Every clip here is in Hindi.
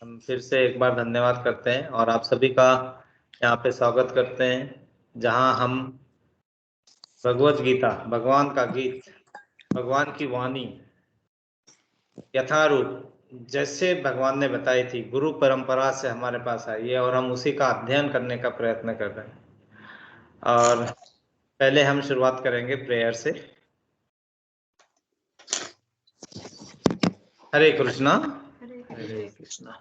हम फिर से एक बार धन्यवाद करते हैं और आप सभी का यहाँ पे स्वागत करते हैं, जहाँ हम भगवत गीता, भगवान का गीत, भगवान की वाणी यथारूप जैसे भगवान ने बताई थी गुरु परंपरा से हमारे पास आई है और हम उसी का अध्ययन करने का प्रयत्न कर रहे हैं। और पहले हम शुरुआत करेंगे प्रेयर से। हरे कृष्णा। हरे कृष्णा।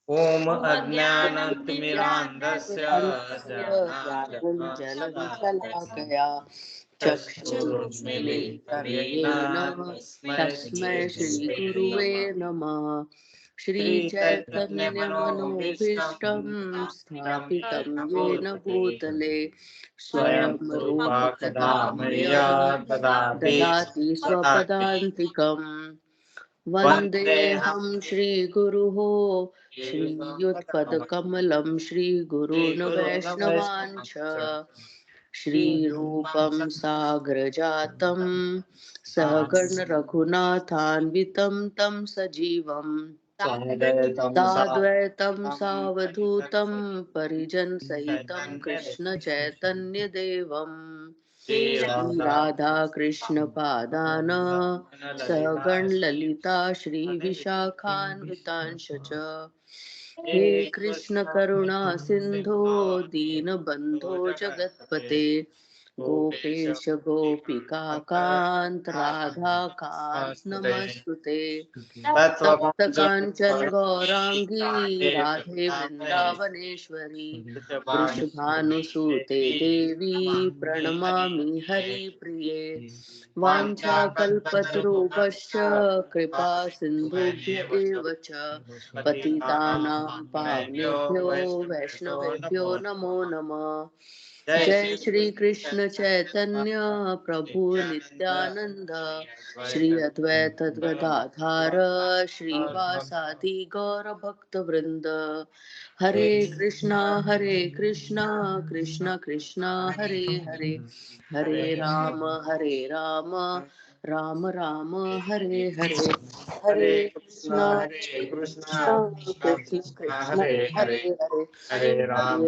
ओम अज्ञानतिमिरान्धस्य ज्ञानाञ्जनशलाकया चक्षुरुन्मीलितं तस्मै श्रीगुरुवे नमः। श्रीचैतन्यमनोभीष्टं स्थापितं येन भूतले स्वयं रूपा कदा मह्यं ददाति स्वपदान्तिकम्। वन्देऽहं श्रीगुरुः श्रीयुतपदकमलं श्रीगुरून् वैष्णवान् च श्रीरूपं साग्रजातं सहगण रघुनाथान्वितं तं सजीवं साद्वैतं सावधूतं परिजनसहितं कृष्णचैतन्यदेवम् श्री राधा कृष्ण पादान सहगण ललिता श्री विशाखान्वितांश च। हे कृष्ण करुणा सिंधो दीनबंधो जगत्पते गोपेश गोपिका कांत राधा कांत नमस्तुते। तप्त कांचन गौरांगी राधे वृंदावनेश्वरी वृषभानुसुते देवी प्रणमामि हरिप्रिये। वाञ्छाकल्पतरुभ्यश्च कृपा सिन्धुभ्य एव च पतितानां पावनेभ्यो वैष्णवेभ्यो नमो नमः। जय श्री कृष्ण चैतन्य प्रभु नित्यानंद श्री अद्वैत गदाधर श्रीवासादि गौर भक्त वृंद। हरे कृष्णा कृष्णा कृष्णा हरे हरे हरे राम राम राम हरे हरे। हरे कृष्णा कृष्णा कृष्ण हरे हरे हरे हरे राम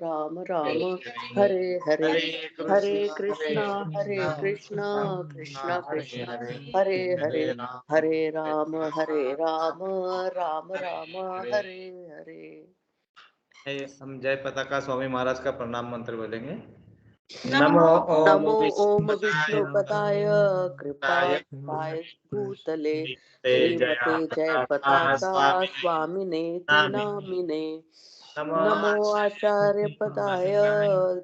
राम राम हरे हरे। हरे कृष्णा कृष्ण हरे हरे हरे राम राम राम हरे हरे। हम जय पताका स्वामी महाराज का प्रणाम मंत्र बोलेंगे। नमो नमो ओम विष्णुपदाय कृपाय भूतले श्रीमते जय पताका स्वामिने नामिने। नमो आचार्य पदाय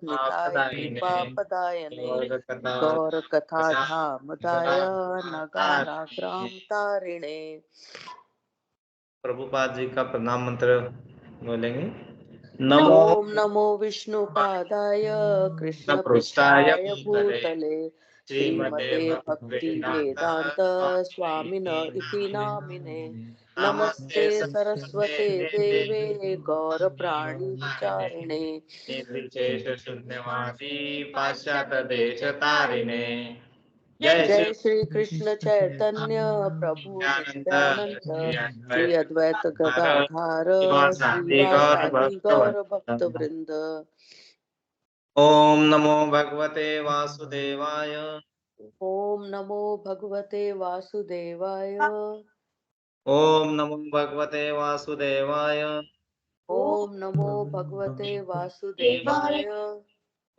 निताय कृपा पदायने गौर कथा धामदाय नगारा ग्राम तारिणे। प्रभुपाद जी का प्रणाम मंत्र बोलेंगे। नमो ओम नमो विष्णुपादाय कृष्ण पृष्ठाय भूतले श्रीमते भक्ति वेदांत स्वामिन इति नामिने। नमस्ते सरस्वते देवे गौर प्राणी विचारिणे निर्विशेष शून्यवादी पाश्चात्य देश तारिणे। जय श्री कृष्ण चैतन्य प्रभु नित्यानंद श्री अद्वैत गदाधार श्रीवासादि गौर भक्त वृंद। ओम नमो भगवते वासुदेवाय। ओम नमो भगवते वासुदेवाय। ओम नमो भगवते वासुदेवाय। ओम नमो भगवते वासुदेवाय।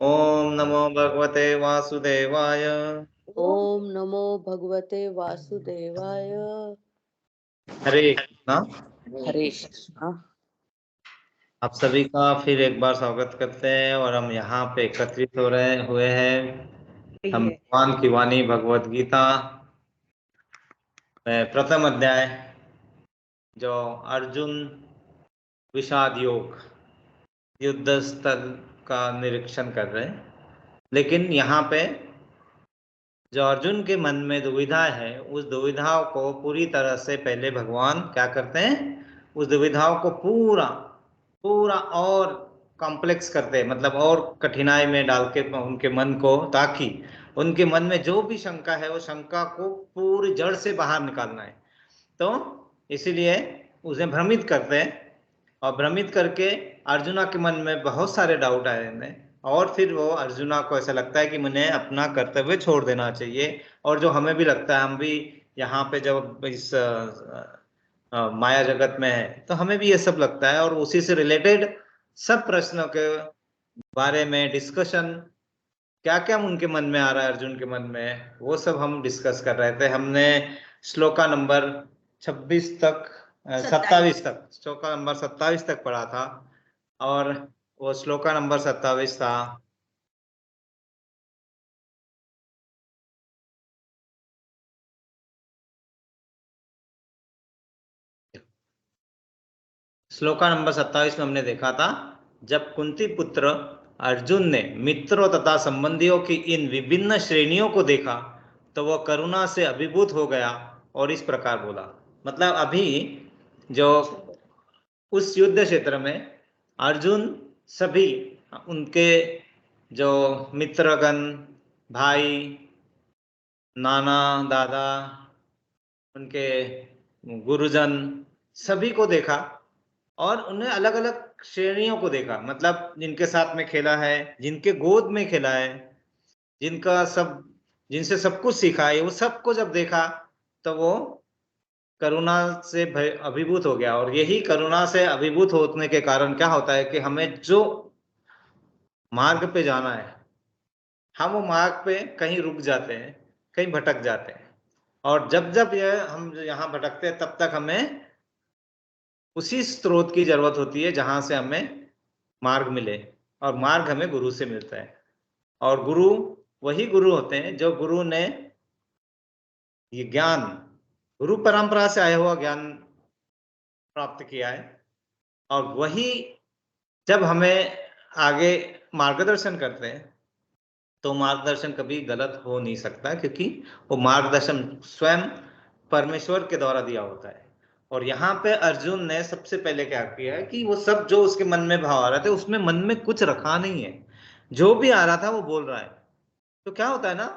ओम नमो भगवते वासुदेवाय। ओम नमो भगवते वासुदेवाय। हरे कृष्णा। हरे कृष्णा। आप सभी का फिर एक बार स्वागत करते हैं और हम यहाँ पे एकत्रित हो रहे हुए हैं। हम भगवान की वाणी भगवत गीता में प्रथम अध्याय जो अर्जुन विषाद योग युद्ध स्थल का निरीक्षण कर रहे हैं। लेकिन यहाँ पे जो अर्जुन के मन में दुविधा है, उस दुविधाओं को पूरी तरह से पहले भगवान क्या करते हैं, उस दुविधाओं को पूरा और कॉम्प्लेक्स करते हैं, मतलब और कठिनाई में डाल के उनके मन को, ताकि उनके मन में जो भी शंका है वो शंका को पूरी जड़ से बाहर निकालना है। तो इसीलिए उसे भ्रमित करते हैं, और भ्रमित करके अर्जुना के मन में बहुत सारे डाउट आए हैं, और फिर वो अर्जुना को ऐसा लगता है कि मुझे अपना कर्तव्य छोड़ देना चाहिए। और जो हमें भी लगता है, हम भी यहाँ पे जब इस माया जगत में है तो हमें भी ये सब लगता है, और उसी से रिलेटेड सब प्रश्नों के बारे में डिस्कशन, क्या क्या उनके मन में आ रहा है, अर्जुन के मन में, वो सब हम डिस्कस कर रहे थे। हमने श्लोका नंबर 26 तक 27 तक, श्लोका नंबर 27 तक पढ़ा था, और वो श्लोका नंबर 27 था। श्लोका नंबर 27 में हमने देखा था, जब कुंती पुत्र अर्जुन ने मित्रों तथा संबंधियों की इन विभिन्न श्रेणियों को देखा तो वह करुणा से अभिभूत हो गया और इस प्रकार बोला। मतलब अभी जो उस युद्ध क्षेत्र में अर्जुन सभी उनके जो मित्रगण, भाई, नाना, दादा, उनके गुरुजन, सभी को देखा, और उन्हें अलग अलग श्रेणियों को देखा। मतलब जिनके साथ में खेला है, जिनके गोद में खेला है, जिनका सब, जिनसे सब कुछ सीखा है, वो सबको जब देखा तो वो करुणा से अभिभूत हो गया। और यही करुणा से अभिभूत होने के कारण क्या होता है कि हमें जो मार्ग पे जाना है, हम वो मार्ग पे कहीं रुक जाते हैं, कहीं भटक जाते हैं, और जब जब हम यहाँ भटकते हैं तब तक हमें उसी स्रोत की जरूरत होती है जहां से हमें मार्ग मिले, और मार्ग हमें गुरु से मिलता है। और गुरु वही गुरु होते हैं जो गुरु ने ये ज्ञान, गुरु परंपरा से आया हुआ ज्ञान प्राप्त किया है, और वही जब हमें आगे मार्गदर्शन करते हैं तो मार्गदर्शन कभी गलत हो नहीं सकता, क्योंकि वो मार्गदर्शन स्वयं परमेश्वर के द्वारा दिया होता है। और यहाँ पे अर्जुन ने सबसे पहले क्या किया है कि वो सब जो उसके मन में भाव आ रहे थे उसमें मन में कुछ रखा नहीं है, जो भी आ रहा था वो बोल रहा है। तो क्या होता है ना,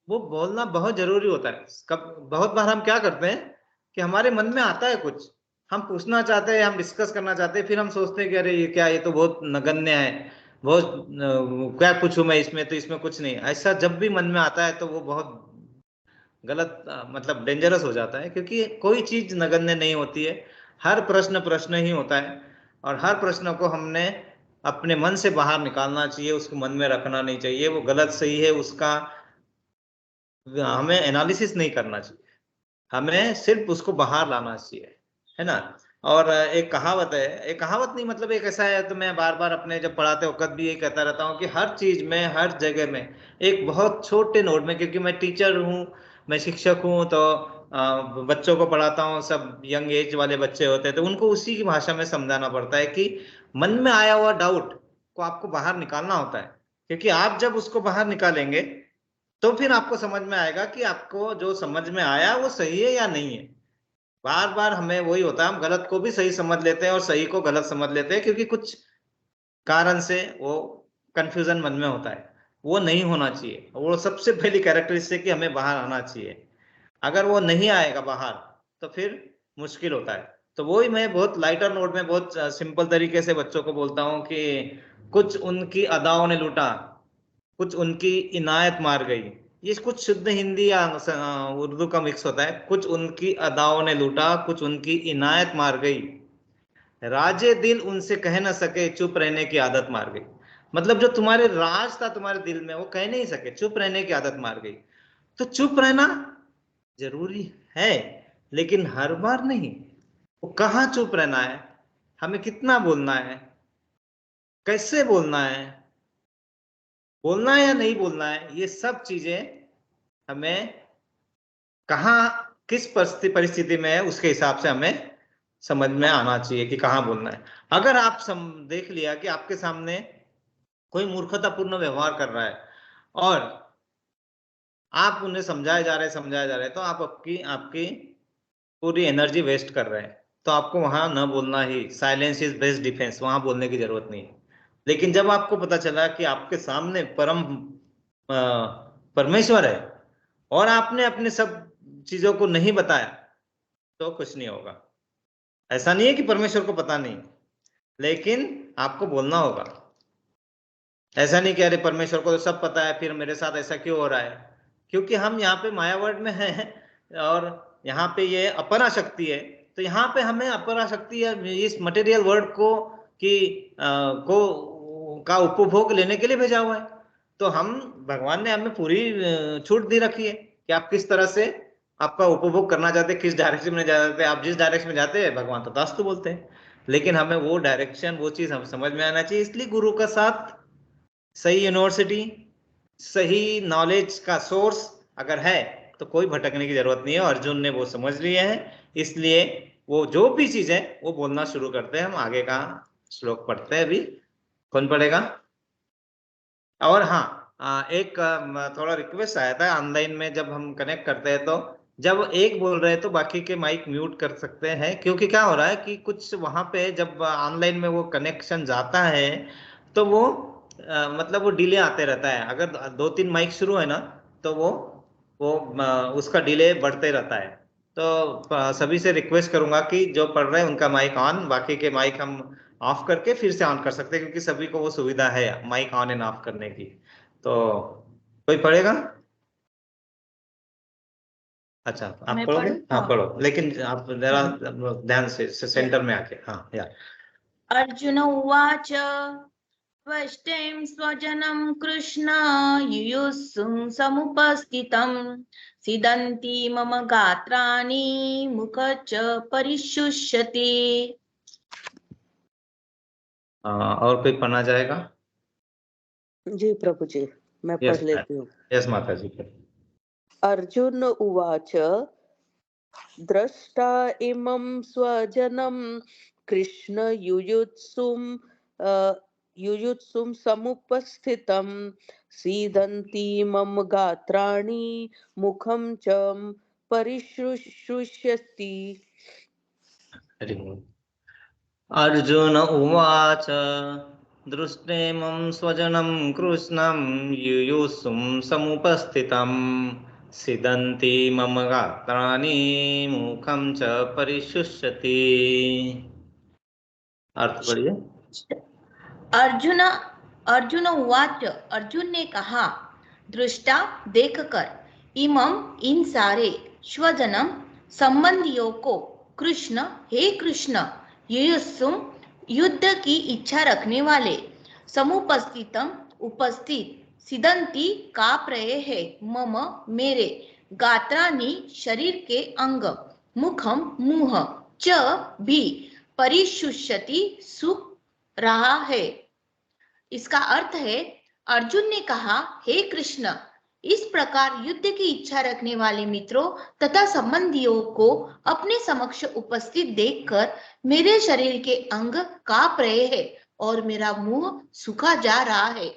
वो बोलना बहुत जरूरी होता है। कब बहुत बार हम क्या करते हैं कि हमारे मन में आता है कुछ, हम पूछना चाहते हैं, हम डिस्कस करना चाहते हैं, फिर हम सोचते हैं कि अरे ये क्या, ये तो बहुत नगण्य है, बहुत क्या पूछूं मैं इसमें, तो इसमें कुछ नहीं। ऐसा जब भी मन में आता है तो वो बहुत गलत, मतलब डेंजरस हो जाता है, क्योंकि कोई चीज नगण्य नहीं होती है। हर प्रश्न प्रश्न ही होता है, और हर प्रश्न को हमने अपने मन से बाहर निकालना चाहिए, उसको मन में रखना नहीं चाहिए। वो गलत सही है उसका हमें एनालिसिस नहीं करना चाहिए, हमें सिर्फ उसको बाहर लाना चाहिए, है ना। और एक कहावत है, एक कहावत नहीं मतलब एक ऐसा है, तो मैं बार बार अपने जब पढ़ाते वक्त भी यही कहता रहता हूँ कि हर चीज में, हर जगह में एक बहुत छोटे नोट में, क्योंकि मैं टीचर हूँ, मैं शिक्षक हूँ, तो बच्चों को पढ़ाता हूँ, सब यंग एज वाले बच्चे होते हैं, तो उनको उसी की भाषा में समझाना पड़ता है कि मन में आया हुआ डाउट को आपको बाहर निकालना होता है, क्योंकि आप जब उसको बाहर निकालेंगे तो फिर आपको समझ में आएगा कि आपको जो समझ में आया वो सही है या नहीं है। बार बार हमें वही होता है, हम गलत को भी सही समझ लेते हैं और सही को गलत समझ लेते हैं, क्योंकि कुछ कारण से वो कंफ्यूजन मन में होता है। वो नहीं होना चाहिए, वो सबसे पहली कैरेक्टरिस्टिक कि हमें बाहर आना चाहिए। अगर वो नहीं आएगा बाहर तो फिर मुश्किल होता है। तो वही मैं बहुत लाइटर नोट में, बहुत सिंपल तरीके से बच्चों को बोलता हूँ कि कुछ उनकी अदाओं ने लूटा, कुछ उनकी इनायत मार गई। ये कुछ शुद्ध हिंदी या उर्दू का मिक्स होता है। कुछ उनकी अदाओं ने लूटा, कुछ उनकी इनायत मार गई, राजे दिल उनसे कह न सके, चुप रहने की आदत मार गई। मतलब जो तुम्हारे राज था तुम्हारे दिल में वो कह नहीं सके, चुप रहने की आदत मार गई। तो चुप रहना जरूरी है, लेकिन हर बार नहीं। वो कहाँ चुप रहना है, हमें कितना बोलना है, कैसे बोलना है या नहीं बोलना है, ये सब चीजें हमें कहाँ किस परिस्थिति में है उसके हिसाब से हमें समझ में आना चाहिए कि कहाँ बोलना है। अगर आप देख लिया कि आपके सामने कोई मूर्खतापूर्ण व्यवहार कर रहा है और आप उन्हें समझाए जा रहे हैं, तो आप आपकी आपकी पूरी एनर्जी वेस्ट कर रहे हैं। तो आपको वहां न बोलना ही, साइलेंस इज बेस्ट डिफेंस, वहां बोलने की जरूरत नहीं है। लेकिन जब आपको पता चला कि आपके सामने परम परमेश्वर है और आपने अपने सब चीजों को नहीं बताया, तो कुछ नहीं होगा। ऐसा नहीं है कि परमेश्वर को पता नहीं, लेकिन आपको बोलना होगा। ऐसा नहीं कि अरे परमेश्वर को तो सब पता है, फिर मेरे साथ ऐसा क्यों हो रहा है? क्योंकि हम यहाँ पे माया वर्ड में हैं, और यहाँ पे ये अपरा शक्ति है। तो यहाँ पे हमें अपरा शक्ति या इस मटेरियल वर्ल्ड को का उपभोग लेने के लिए भेजा हुआ है। तो हम, भगवान ने हमें पूरी छूट दे रखी है कि आप किस तरह से आपका उपभोग करना चाहते हैं, किस डायरेक्शन में जाते हैं। आप जिस डायरेक्शन में जाते हैं भगवान तथास्तु बोलते हैं, लेकिन हमें वो डायरेक्शन, वो चीज हम समझ में आना चाहिए। इसलिए गुरु का साथ, सही यूनिवर्सिटी, सही नॉलेज का सोर्स अगर है तो कोई भटकने की जरूरत नहीं है। अर्जुन ने वो समझ लिए हैं, इसलिए वो जो भी चीज है वो बोलना शुरू करते हैं। हम आगे का श्लोक पढ़ते हैं अभी। कौन पढ़ेगा? और हाँ, एक थोड़ा रिक्वेस्ट आया था ऑनलाइन में, जब हम कनेक्ट करते हैं तो जब एक बोल रहे हैं तो बाकी के माइक म्यूट कर सकते हैं। क्योंकि क्या हो रहा है कि कुछ वहां पे जब ऑनलाइन में वो कनेक्शन जाता है तो वो मतलब वो डिले आते रहता है। अगर 2-3 माइक शुरू है ना तो वो उसका डिले बढ़ते रहता है। तो सभी से रिक्वेस्ट करूंगा कि जो पढ़ रहे हैं उनका माइक ऑन, बाकी के माइक हम ऑफ करके फिर से ऑन कर सकते हैं, क्योंकि सभी को वो सुविधा है माइक ऑन एंड ऑफ करने की। तो कोई पढ़ेगा? अच्छा, आप मैं पढ़ोगे? पढ़ूं? हाँ हाँ। पढ़ो, लेकिन आप जरा ध्यान से सेंटर में आके। हाँ यार। अर्जुन उवाच त्वष्टें स्वजनं कृष्ण युयुत्सुं समुपस्थितं सीदन्ति मम गात्राणि मुखश्च परिशुष्यति। और कोई पढ़ना चाहेगा? जी प्रभु जी, मैं यस पढ़ लेती हूँ। यस माता जी। अर्जुन उवाच द्रष्टा इमं स्वजनं कृष्ण युयुत्सुं समुपस्थितं सीदन्ति मम गात्राणि मुखं च परिशुष्यति। अर्जुन उवाच दृष्टेमं स्वजनं कृष्णं युयुत्सुं समुपस्थितं सीदन्ति मम गात्राणि मुखं च परिशुष्यति। अर्थ बढ़िए। अर्जुन अर्जुन उवाच, अर्जुन ने कहा, दृष्टा देखकर, इमम इन सारे, स्वजनम संबंधियों को, कृष्ण हे कृष्ण, युयुत्सुम युद्ध की इच्छा रखने वाले, समुपस्थितम उपस्थित, सिदंती काप रहे हैं, मम मेरे, गात्रानि शरीर के अंग, मुखम मुंह, च भी परिशुष्यति सूख रहा है। इसका अर्थ है, अर्जुन ने कहा, हे कृष्ण, इस प्रकार युद्ध की इच्छा रखने वाले मित्रों तथा संबंधियों को अपने समक्ष उपस्थित देखकर मेरे शरीर के अंग कांप रहे हैं और मेरा मुंह सूखा जा रहा है।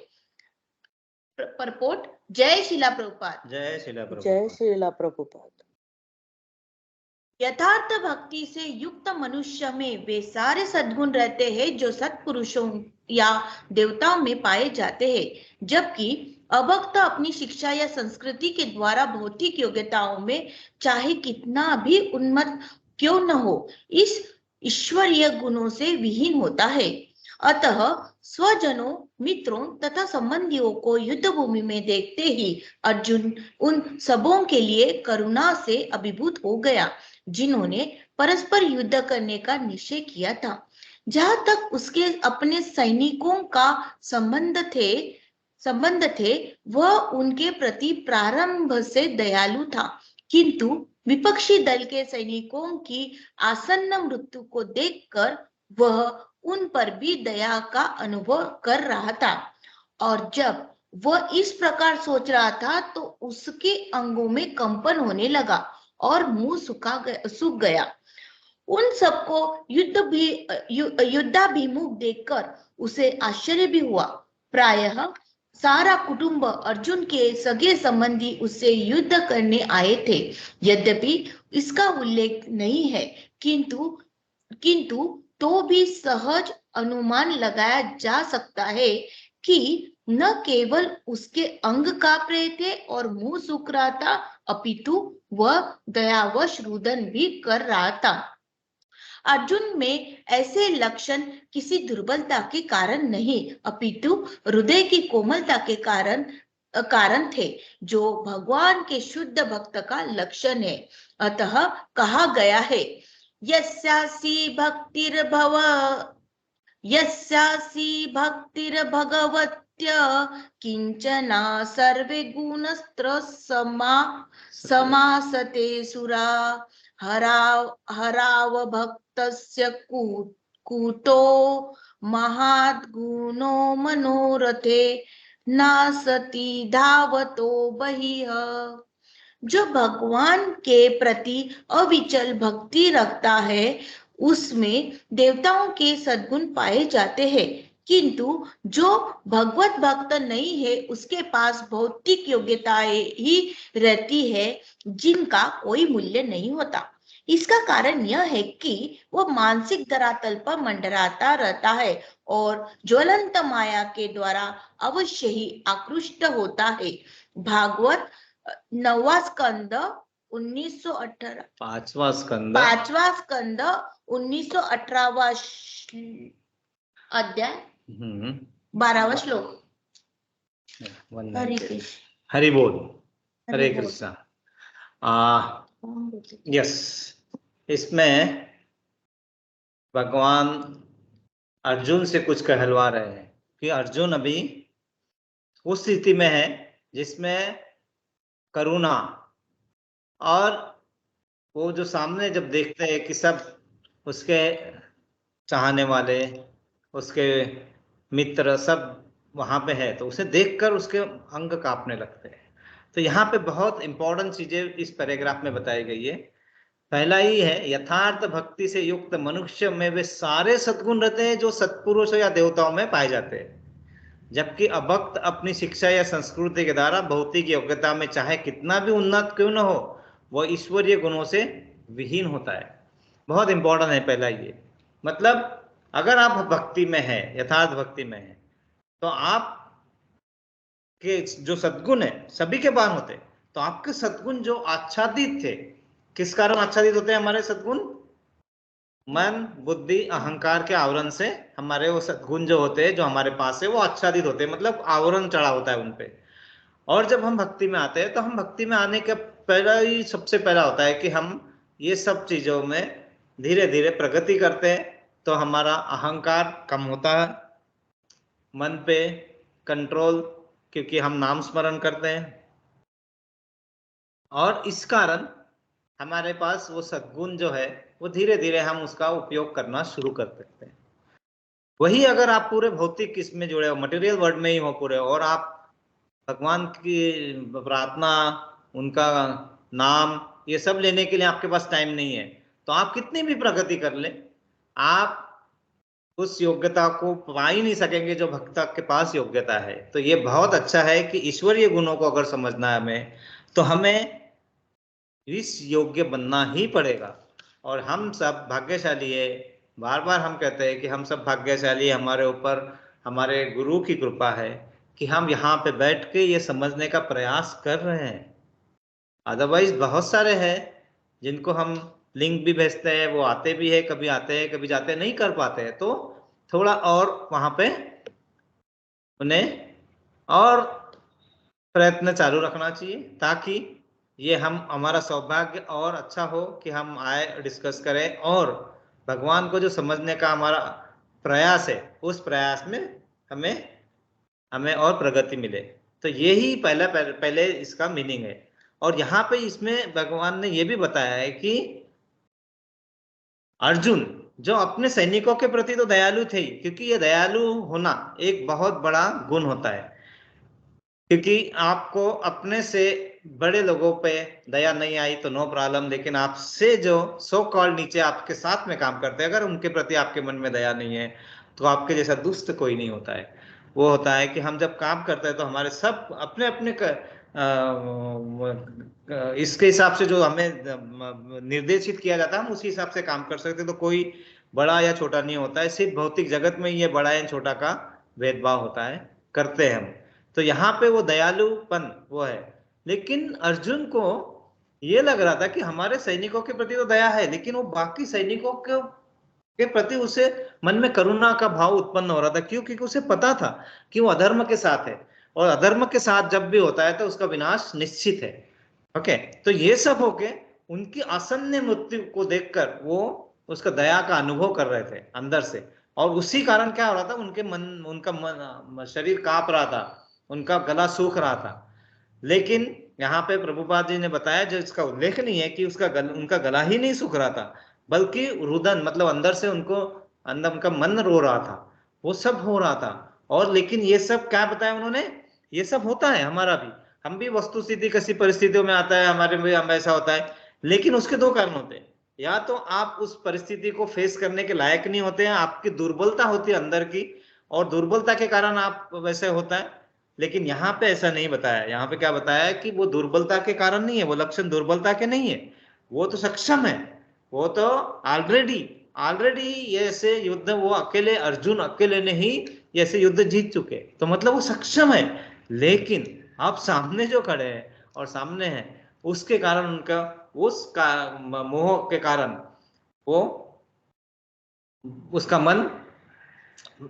परपोट। जय शिला प्रभुपाद। जय शिला जय प्रभुपाद। श्रीला प्रभुपाद। यथार्थ भक्ति से युक्त मनुष्य में वे सारे सद्गुण रहते हैं जो सत्पुरुषों या देवताओं में पाए जाते हैं, जबकि अभक्त अपनी शिक्षा या संस्कृति के द्वारा भौतिक योग्यताओं में चाहे कितना भी उन्मत्त क्यों न हो, इस ईश्वरीय गुणों से विहीन होता है। अतः स्वजनों, मित्रों तथा संबंधियों को युद्ध भूमि में देखते ही अर्जुन उन सबों के लिए करुणा से अभिभूत हो गया जिन्होंने परस्पर युद्ध करने का निश्चय किया था। जहां तक उसके अपने सैनिकों का संबंध थे, वह उनके प्रति प्रारंभ से दयालु था, किंतु विपक्षी दल के सैनिकों की आसन्न मृत्यु को देखकर वह उन पर भी दया का अनुभव कर रहा था। और जब वह इस प्रकार सोच रहा था तो उसके अंगों में कंपन होने लगा और मुंह सूख गया। उन सबको युद्धाभिमुख देखकर उसे आश्चर्य भी हुआ। प्रायः सारा कुटुंब अर्जुन के सगे संबंधी उससे युद्ध करने आए थे। यद्यपि इसका उल्लेख नहीं है, किंतु तो भी सहज अनुमान लगाया जा सकता है कि न केवल उसके अंग कांप रहे थे और मुंह सूख रहा था, अपितु वह दयावश रुदन भी कर रहा था। अर्जुन में ऐसे लक्षण किसी दुर्बलता के कारण नहीं अपितु हृदय की कोमलता के कारण थे, जो भगवान के शुद्ध भक्त का लक्षण है। अतः कहा गया है, यस्यासि भक्तिर्भव यस्यासि भक्तिर्भगवत्य किंचना सर्वे गुणस्त्र समासते सुरा हराव भक्तस्य कुतो महात् गुणो मनोरथे नासति धावतो बहिः। जो भगवान के प्रति अविचल भक्ति रखता है उसमें देवताओं के सद्गुण पाए जाते हैं, किंतु जो भगवत भक्त नहीं है उसके पास भौतिक योग्यताएं ही रहती है जिनका कोई मूल्य नहीं होता। इसका कारण यह है कि वो मानसिक धरातल पर मंडराता रहता है और ज्वलंत माया के द्वारा अवश्य ही आकृष्ट होता है। भागवत 9वां स्कंद 1918 5वां स्कंद 1918वां अध्याय 12वां श्लोक। हरि बोल, हरे कृष्णा। यस, इसमें भगवान अर्जुन से कुछ कहलवा रहे हैं कि अर्जुन अभी उस स्थिति में है जिसमें करुणा और वो जो सामने जब देखते हैं कि सब उसके चाहने वाले, उसके मित्र सब वहां पे है, तो उसे देखकर उसके अंग कांपने लगते हैं। तो यहाँ पे बहुत इंपॉर्टेंट चीजें इस पैराग्राफ में बताई गई है। पहला ही है, यथार्थ भक्ति से युक्त मनुष्य में वे सारे सद्गुण रहते हैं जो सत्पुरुषों या देवताओं में पाए जाते हैं, जबकि अभक्त अपनी शिक्षा या संस्कृति के द्वारा भौतिक योग्यता में चाहे कितना भी उन्नत क्यों न हो, वह ईश्वरीय गुणों से विहीन होता है। बहुत इंपॉर्टेंट है पहला ये। मतलब अगर आप भक्ति में है, यथार्थ भक्ति में है, तो आप के जो सद्गुण है सभी के पास होते, तो आपके सद्गुण जो आच्छादित थे, किस कारण आच्छादित होते हैं हमारे सद्गुण? मन, बुद्धि, अहंकार के आवरण से हमारे वो सद्गुण जो होते हैं, जो हमारे पास है, वो आच्छादित होते हैं, मतलब आवरण चढ़ा होता है उनपे। और जब हम भक्ति में आते हैं तो हम भक्ति में आने का पहला ही सबसे पहला होता है कि हम ये सब चीजों में धीरे धीरे प्रगति करते हैं, तो हमारा अहंकार कम होता है, मन पे कंट्रोल, क्योंकि हम नाम स्मरण करते हैं, और इस कारण हमारे पास वो सद्गुण जो है वो धीरे धीरे हम उसका उपयोग करना शुरू कर सकते हैं। वही अगर आप पूरे भौतिक इसमें जुड़े हो, मटेरियल वर्ल्ड में ही हो पूरे, और आप भगवान की प्रार्थना, उनका नाम, ये सब लेने के लिए आपके पास टाइम नहीं है, तो आप कितनी भी प्रगति कर ले, आप उस योग्यता को पा ही नहीं सकेंगे जो भक्त के पास योग्यता है। तो ये बहुत अच्छा है कि ईश्वरीय गुणों को अगर समझना है हमें, तो हमें इस योग्य बनना ही पड़ेगा। और हम सब भाग्यशाली है, बार बार हम कहते हैं कि हम सब भाग्यशाली, हमारे ऊपर हमारे गुरु की कृपा है कि हम यहाँ पे बैठ के ये समझने का प्रयास कर रहे हैं। अदरवाइज बहुत सारे हैं जिनको हम लिंक भी भेजते हैं, वो आते भी है, कभी आते हैं कभी जाते, नहीं कर पाते हैं, तो थोड़ा और वहां पे उन्हें और प्रयत्न चालू रखना चाहिए, ताकि ये हम हमारा सौभाग्य और अच्छा हो कि हम आए, डिस्कस करें, और भगवान को जो समझने का हमारा प्रयास है, उस प्रयास में हमें और प्रगति मिले। तो यही पहले इसका मीनिंग है। और यहाँ पे इसमें भगवान ने ये भी बताया है कि अर्जुन जो अपने सैनिकों के प्रति तो दयालु थे, क्योंकि ये दयालु होना एक बहुत बड़ा गुण होता है, क्योंकि आपको अपने से बड़े लोगों पे दया नहीं आई तो नो प्रॉब्लम, लेकिन आपसे जो सो कॉल्ड नीचे आपके साथ में काम करते हैं, अगर उनके प्रति आपके मन में दया नहीं है, तो आपके जैसा दुष्ट कोई नहीं होता है। वो होता है कि हम जब काम करते हैं तो हमारे सब अपने अपने इसके हिसाब से जो हमें निर्देशित किया जाता है, हम उसी हिसाब से काम कर सकते हैं। तो कोई बड़ा या छोटा नहीं होता है, सिर्फ भौतिक जगत में ये बड़ा या छोटा का भेदभाव होता है, करते हैं हम। तो यहाँ पे वो दयालुपन वो है। लेकिन अर्जुन को ये लग रहा था कि हमारे सैनिकों के प्रति तो दया है, लेकिन वो बाकी सैनिकों को के प्रति उसे मन में करुणा का भाव उत्पन्न हो रहा था। क्यों? क्योंकि उसे पता था कि वो अधर्म के साथ है, और अधर्म के साथ जब भी होता है तो उसका विनाश निश्चित है। ओके, तो ये सब होके उनकी आसन्न मृत्यु को देखकर वो उसका दया का अनुभव कर रहे थे अंदर से, और उसी कारण क्या हो रहा था, उनका शरीर कांप रहा था, उनका गला सूख रहा था। लेकिन यहाँ पे प्रभुपाद जी ने बताया, जो इसका उल्लेख नहीं है कि उनका गला ही नहीं सूख रहा था, बल्कि रुदन मतलब अंदर से अंदर उनका मन रो रहा था, वो सब हो रहा था। और लेकिन ये सब क्या बताया उन्होंने, ये सब होता है हमारा भी, हम भी वस्तु स्थिति किसी परिस्थितियों में आता है, हमारे में हम ऐसा होता है। लेकिन उसके दो कारण होते हैं, या तो आप उस परिस्थिति को फेस करने के लायक नहीं होते हैं, आपकी दुर्बलता होती है अंदर की, और दुर्बलता के कारण आप वैसे होता है। लेकिन यहाँ पे ऐसा नहीं बताया, यहाँ पे क्या बताया है कि वो दुर्बलता के कारण नहीं है, वो लक्षण दुर्बलता के नहीं है, वो तो सक्षम है, वो तो ऑलरेडी ये ऐसे युद्ध, वो अकेले, अर्जुन अकेले ने ही ऐसे युद्ध जीत चुके, तो मतलब वो सक्षम है। लेकिन आप सामने जो खड़े हैं और सामने हैं, उसके कारण उनका मोह के कारण वो उसका मन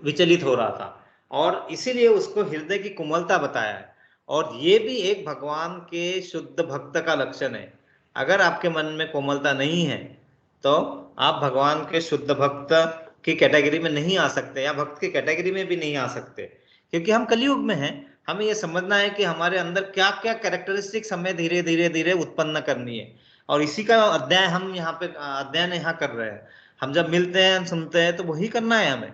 विचलित हो रहा था, और इसीलिए उसको हृदय की कोमलता बताया है। और ये भी एक भगवान के शुद्ध भक्त का लक्षण है। अगर आपके मन में कोमलता नहीं है तो आप भगवान के शुद्ध भक्त की कैटेगरी में नहीं आ सकते, या भक्त की कैटेगरी में भी नहीं आ सकते, क्योंकि हम कलयुग में हैं। हमें ये समझना है कि हमारे अंदर क्या क्या कैरेक्टरिस्टिक्स हमें धीरे धीरे धीरे उत्पन्न करनी है, और इसी का अध्ययन हम यहाँ पे अध्ययन यहाँ कर रहे हैं। हम जब मिलते हैं, सुनते हैं, तो वही करना है हमें,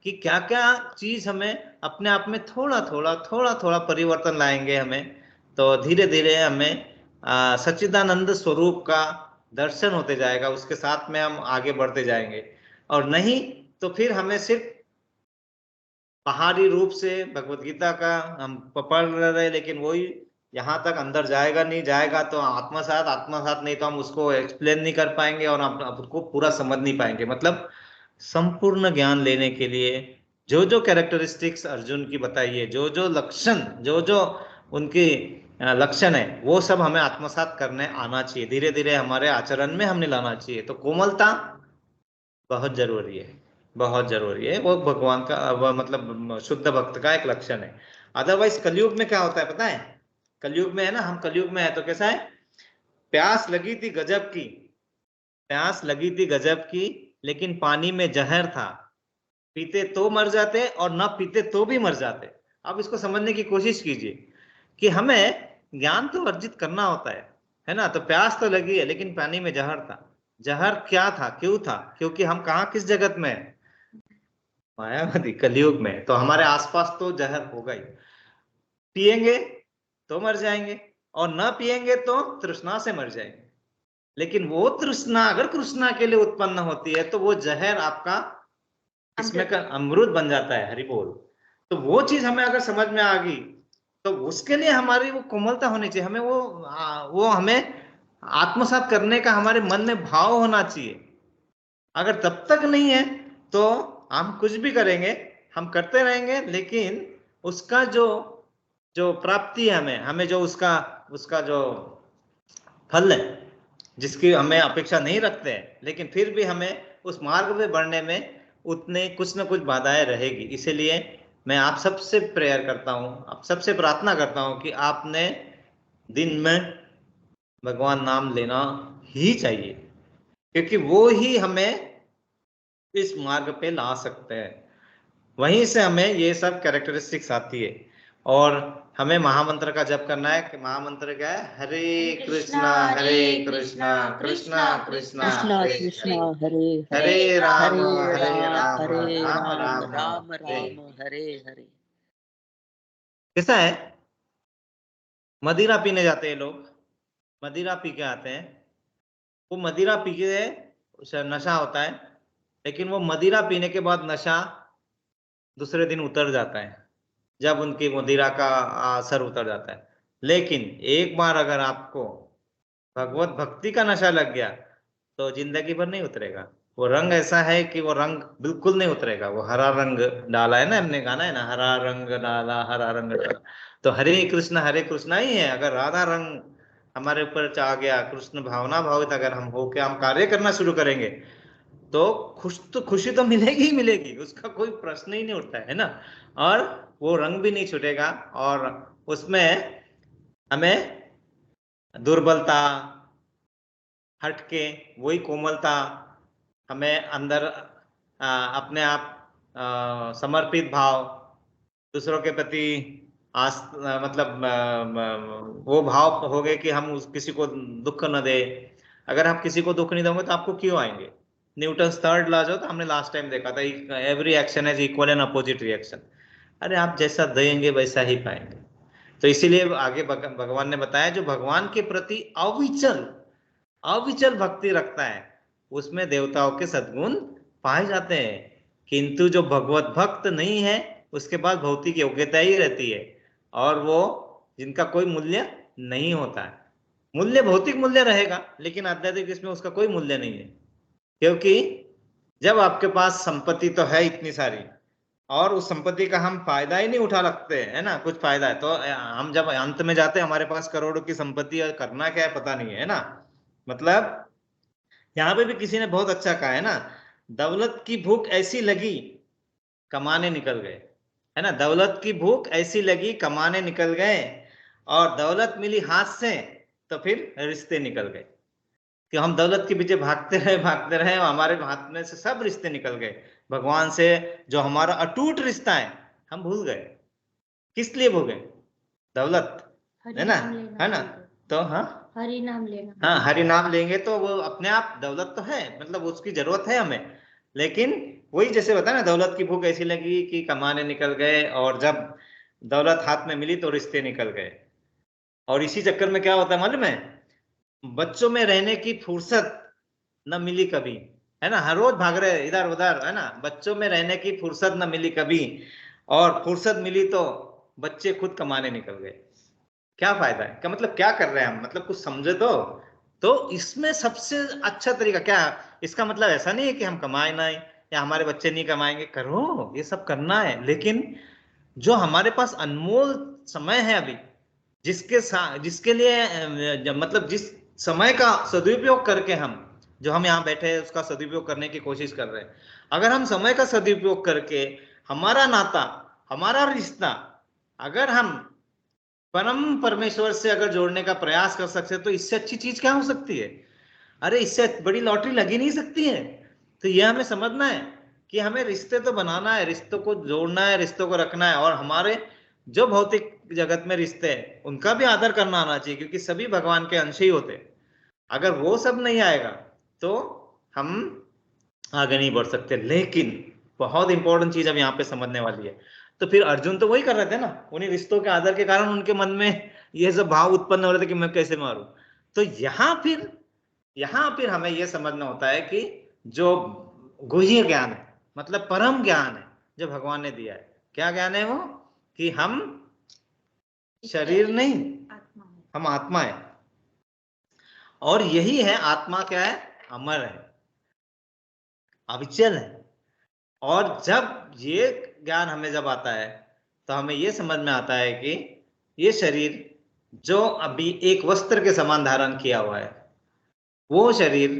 कि क्या क्या चीज हमें अपने आप में थोड़ा थोड़ा परिवर्तन लाएंगे हमें, तो धीरे धीरे हमें सच्चिदानंद स्वरूप का दर्शन होते जाएगा, उसके साथ में हम आगे बढ़ते जाएंगे। और नहीं तो फिर हमें सिर्फ पहाड़ी रूप से भगवत गीता का हम पढ़ रहे, लेकिन वही यहाँ तक अंदर जाएगा नहीं, जाएगा तो आत्मसात नहीं तो हम उसको एक्सप्लेन नहीं कर पाएंगे, और हम उसको पूरा समझ नहीं पाएंगे। मतलब संपूर्ण ज्ञान लेने के लिए जो जो कैरेक्टरिस्टिक्स अर्जुन की बताइए, जो जो लक्षण, जो जो उनकी लक्षण है, वो सब हमें आत्मसात करने आना चाहिए, धीरे धीरे हमारे आचरण में हमने लाना चाहिए। तो कोमलता बहुत जरूरी है, बहुत जरूरी है, वो भगवान का मतलब शुद्ध भक्त का एक लक्षण है। अदरवाइज कलयुग में क्या होता है पता है, कलयुग में है ना, हम कलयुग में है तो कैसा है, प्यास लगी थी गजब की, प्यास लगी थी गजब की, लेकिन पानी में जहर था, पीते तो मर जाते और ना पीते तो भी मर जाते। अब इसको समझने की कोशिश कीजिए कि हमें ज्ञान तो अर्जित करना होता है ना, तो प्यास तो लगी है, लेकिन पानी में जहर था। जहर क्या था, क्यों था? क्योंकि हम कहाँ, किस जगत में है, मायावादी कलयुग में, तो हमारे आसपास तो जहर होगा ही। पिएंगे तो मर जाएंगे, और ना पिएंगे तो तृष्णा से मर जाएंगे। लेकिन वो तृष्णा अगर कृष्णा के लिए उत्पन्न होती है तो वो जहर आपका इसमें का अमृत बन जाता है। हरि बोल। तो वो चीज हमें अगर समझ में आ गई तो उसके लिए हमारी वो कोमलता होनी चाहिए, हमें वो हमें आत्मसात करने का हमारे मन में भाव होना चाहिए। अगर तब तक नहीं है तो हम कुछ भी करेंगे, हम करते रहेंगे, लेकिन उसका जो जो प्राप्ति है, हमें जो उसका उसका जो फल है जिसकी हमें अपेक्षा नहीं रखते हैं, लेकिन फिर भी हमें उस मार्ग में बढ़ने में उतने कुछ न कुछ बाधाएं रहेगी। इसीलिए मैं आप सबसे प्रेयर करता हूँ, आप सबसे प्रार्थना करता हूँ कि आपने दिन में भगवान नाम लेना ही चाहिए, क्योंकि वो ही हमें इस मार्ग पे ला सकते हैं। वहीं से हमें ये सब कैरेक्टरिस्टिक्स आती है। और हमें महामंत्र का जप करना है। कि महामंत्र क्या है? हरे कृष्णा कृष्णा कृष्णा कृष्णा हरे कृष्णा हरे, हरे हरे राम हरे राम राम राम राम हरे। राम हरे हरे। कैसा है, मदिरा पीने जाते हैं लोग, मदिरा पी के आते हैं, वो मदिरा पी के नशा होता है, लेकिन वो मदिरा पीने के बाद नशा दूसरे दिन उतर जाता है, जब उनकी मदिरा का असर उतर जाता है। लेकिन एक बार अगर आपको भगवत भक्ति का नशा लग गया तो जिंदगी भर नहीं उतरेगा। वो रंग ऐसा है कि वो रंग बिल्कुल नहीं उतरेगा। वो हरा रंग डाला है ना, हमने गाना है ना, हरा रंग डाला हरा रंग डाला। तो हरे कृष्णा ही है। अगर राधा रंग हमारे ऊपर आ गया, कृष्ण भावना भावित अगर हम होके हम कार्य करना शुरू करेंगे, तो खुशी तो मिलेगी ही मिलेगी, उसका कोई प्रश्न ही नहीं उठता है ना। और वो रंग भी नहीं छूटेगा, और उसमें हमें दुर्बलता हटके वही कोमलता, हमें अंदर अपने आप समर्पित भाव, दूसरों के प्रति मतलब वो भाव हो गए कि हम किसी को दुख न दे। अगर आप किसी को दुख नहीं दोगे तो आपको क्यों आएंगे? न्यूटन थर्ड लॉ जो था हमने लास्ट टाइम देखा था, every action is equal and opposite reaction. अरे आप जैसा देंगे वैसा ही पाएंगे। तो इसीलिए आगे भगवान ने बताया, जो भगवान के प्रति अविचल अविचल भक्ति रखता है उसमें देवताओं के सद्गुण पाए जाते हैं। किंतु जो भगवत भक्त नहीं है उसके पास भौतिक योग्यता ही रहती है, और वो जिनका कोई मूल्य नहीं होता है। मूल्य भौतिक मूल्य रहेगा, लेकिन आध्यात्मिक इसमें उसका कोई मूल्य नहीं है। क्योंकि जब आपके पास संपत्ति तो है इतनी सारी, और उस संपत्ति का हम फायदा ही नहीं उठा सकते है ना, कुछ फायदा है तो हम जब अंत में जाते हैं हमारे पास करोड़ों की संपत्ति है, करना क्या है पता नहीं है ना। मतलब यहाँ पे भी किसी ने बहुत अच्छा कहा है ना, दौलत की भूख ऐसी लगी कमाने निकल गए, है ना। दौलत की भूख ऐसी लगी कमाने निकल गए, और दौलत मिली हाथ से तो फिर रिश्ते निकल गए। कि हम दौलत के पीछे भागते रहे, हमारे हाथ में से सब रिश्ते निकल गए। भगवान से जो हमारा अटूट रिश्ता है हम भूल गए। किस लिए भूल गए? दौलत, है ना, है ना। तो हाँ, हरि नाम लेना। हाँ, हरि नाम लेंगे तो वो अपने आप दौलत तो है, मतलब उसकी जरूरत है हमें। लेकिन वही जैसे बताया ना, दौलत की भूख ऐसी लगी कि कमाने निकल गए, और जब दौलत हाथ में मिली तो रिश्ते निकल गए। और इसी चक्कर में क्या होता है मालूम है, बच्चों में रहने की फुर्सत न मिली कभी, है ना। हर रोज भाग रहे इधर उधर, है ना। बच्चों में रहने की फुर्सत न मिली कभी, और फुर्सत मिली तो बच्चे खुद कमाने निकल गए। क्या फायदा है? क्या मतलब क्या कर रहे हैं हम? मतलब कुछ समझे तो इसमें सबसे अच्छा तरीका क्या है? इसका मतलब ऐसा नहीं है कि हम कमाए ना, या हमारे बच्चे नहीं कमाएंगे। करो, ये सब करना है, लेकिन जो हमारे पास अनमोल समय है अभी, जिसके लिए मतलब जिस समय का सदुपयोग करके हम जो हम यहाँ बैठे हैं उसका सदुपयोग करने की कोशिश कर रहे हैं। अगर हम समय का सदुपयोग करके हमारा नाता, हमारा रिश्ता अगर हम परम परमेश्वर से अगर जोड़ने का प्रयास कर सकते हैं, तो इससे अच्छी चीज क्या हो सकती है? अरे इससे बड़ी लॉटरी लगी नहीं सकती है। तो यह हमें समझना है कि हमें रिश्ते तो बनाना है, रिश्तों को जोड़ना है, रिश्तों को रखना है, और हमारे जो भौतिक जगत में रिश्ते हैं उनका भी आदर करना आना चाहिए, क्योंकि सभी भगवान के अंश ही होते हैं। अगर वो सब नहीं आएगा तो हम आगे नहीं बढ़ सकते। लेकिन बहुत इंपॉर्टेंट चीज अब यहाँ पे समझने वाली है। तो फिर अर्जुन तो वही कर रहे थे ना, उन्हीं रिश्तों के आदर के कारण उनके मन में ये सब भाव उत्पन्न हो रहे थे कि मैं कैसे मारूं। तो यहाँ फिर हमें यह समझना होता है कि जो गुह्य ज्ञान है, मतलब परम ज्ञान है जो भगवान ने दिया है, क्या ज्ञान है वो? कि हम शरीर नहीं, हम आत्मा है। और यही है आत्मा, क्या है? अमर है, अविचल है। और जब ये ज्ञान हमें जब आता है तो हमें ये समझ में आता है कि ये शरीर जो अभी एक वस्त्र के समान धारण किया हुआ है, वो शरीर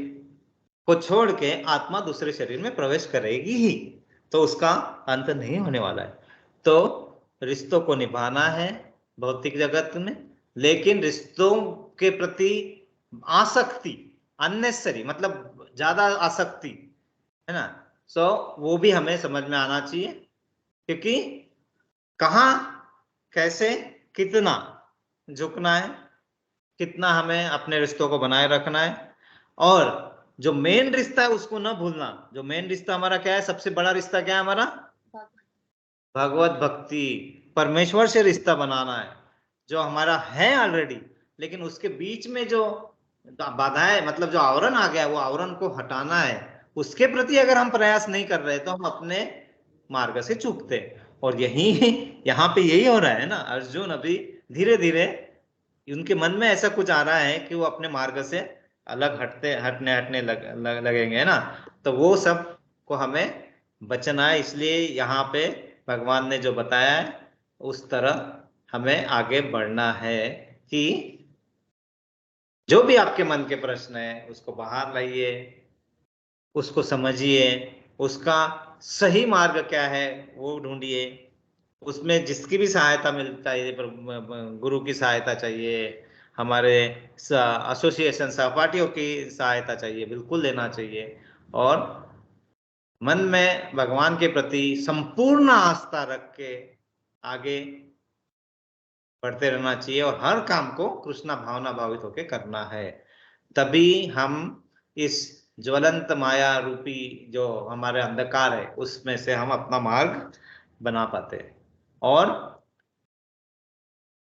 को छोड़ के आत्मा दूसरे शरीर में प्रवेश करेगी ही, तो उसका अंत नहीं होने वाला है। तो रिश्तों को निभाना है भौतिक जगत में, लेकिन रिश्तों के प्रति आसक्ति, अननेसेसरी मतलब ज्यादा आसक्ति, है ना, सो वो भी हमें समझ में आना चाहिए। क्योंकि कहाँ, कैसे, कितना झुकना है, कितना हमें अपने रिश्तों को बनाए रखना है, और जो मेन रिश्ता है उसको ना भूलना। जो मेन रिश्ता हमारा क्या है? सबसे बड़ा रिश्ता क्या है हमारा? भगवत भक्ति, परमेश्वर से रिश्ता बनाना है, जो हमारा है ऑलरेडी। लेकिन उसके बीच में जो बाधाएं, मतलब जो आवरण आ गया, वो आवरण को हटाना है। उसके प्रति अगर हम प्रयास नहीं कर रहे तो हम अपने मार्ग से चूकते। और यही यहाँ पे यही हो रहा है ना, अर्जुन अभी धीरे धीरे उनके मन में ऐसा कुछ आ रहा है कि वो अपने मार्ग से अलग हटने लगेंगे, है ना। तो वो सब को हमें बचना है। इसलिए यहाँ पे भगवान ने जो बताया है उस तरह हमें आगे बढ़ना है, कि जो भी आपके मन के प्रश्न है उसको बाहर लाइए, उसको समझिए, उसका सही मार्ग क्या है वो ढूंढिए, उसमें जिसकी भी सहायता मिल चाहिए, गुरु की सहायता चाहिए, हमारे एसोसिएशन सहपाठियों की सहायता चाहिए, बिल्कुल लेना चाहिए। और मन में भगवान के प्रति संपूर्ण आस्था रख के आगे बढ़ते रहना चाहिए और हर काम को कृष्णा भावना भावित होकर करना है। तभी हम इस ज्वलंत माया रूपी जो हमारे अंधकार है उसमें से हम अपना मार्ग बना पाते हैं। और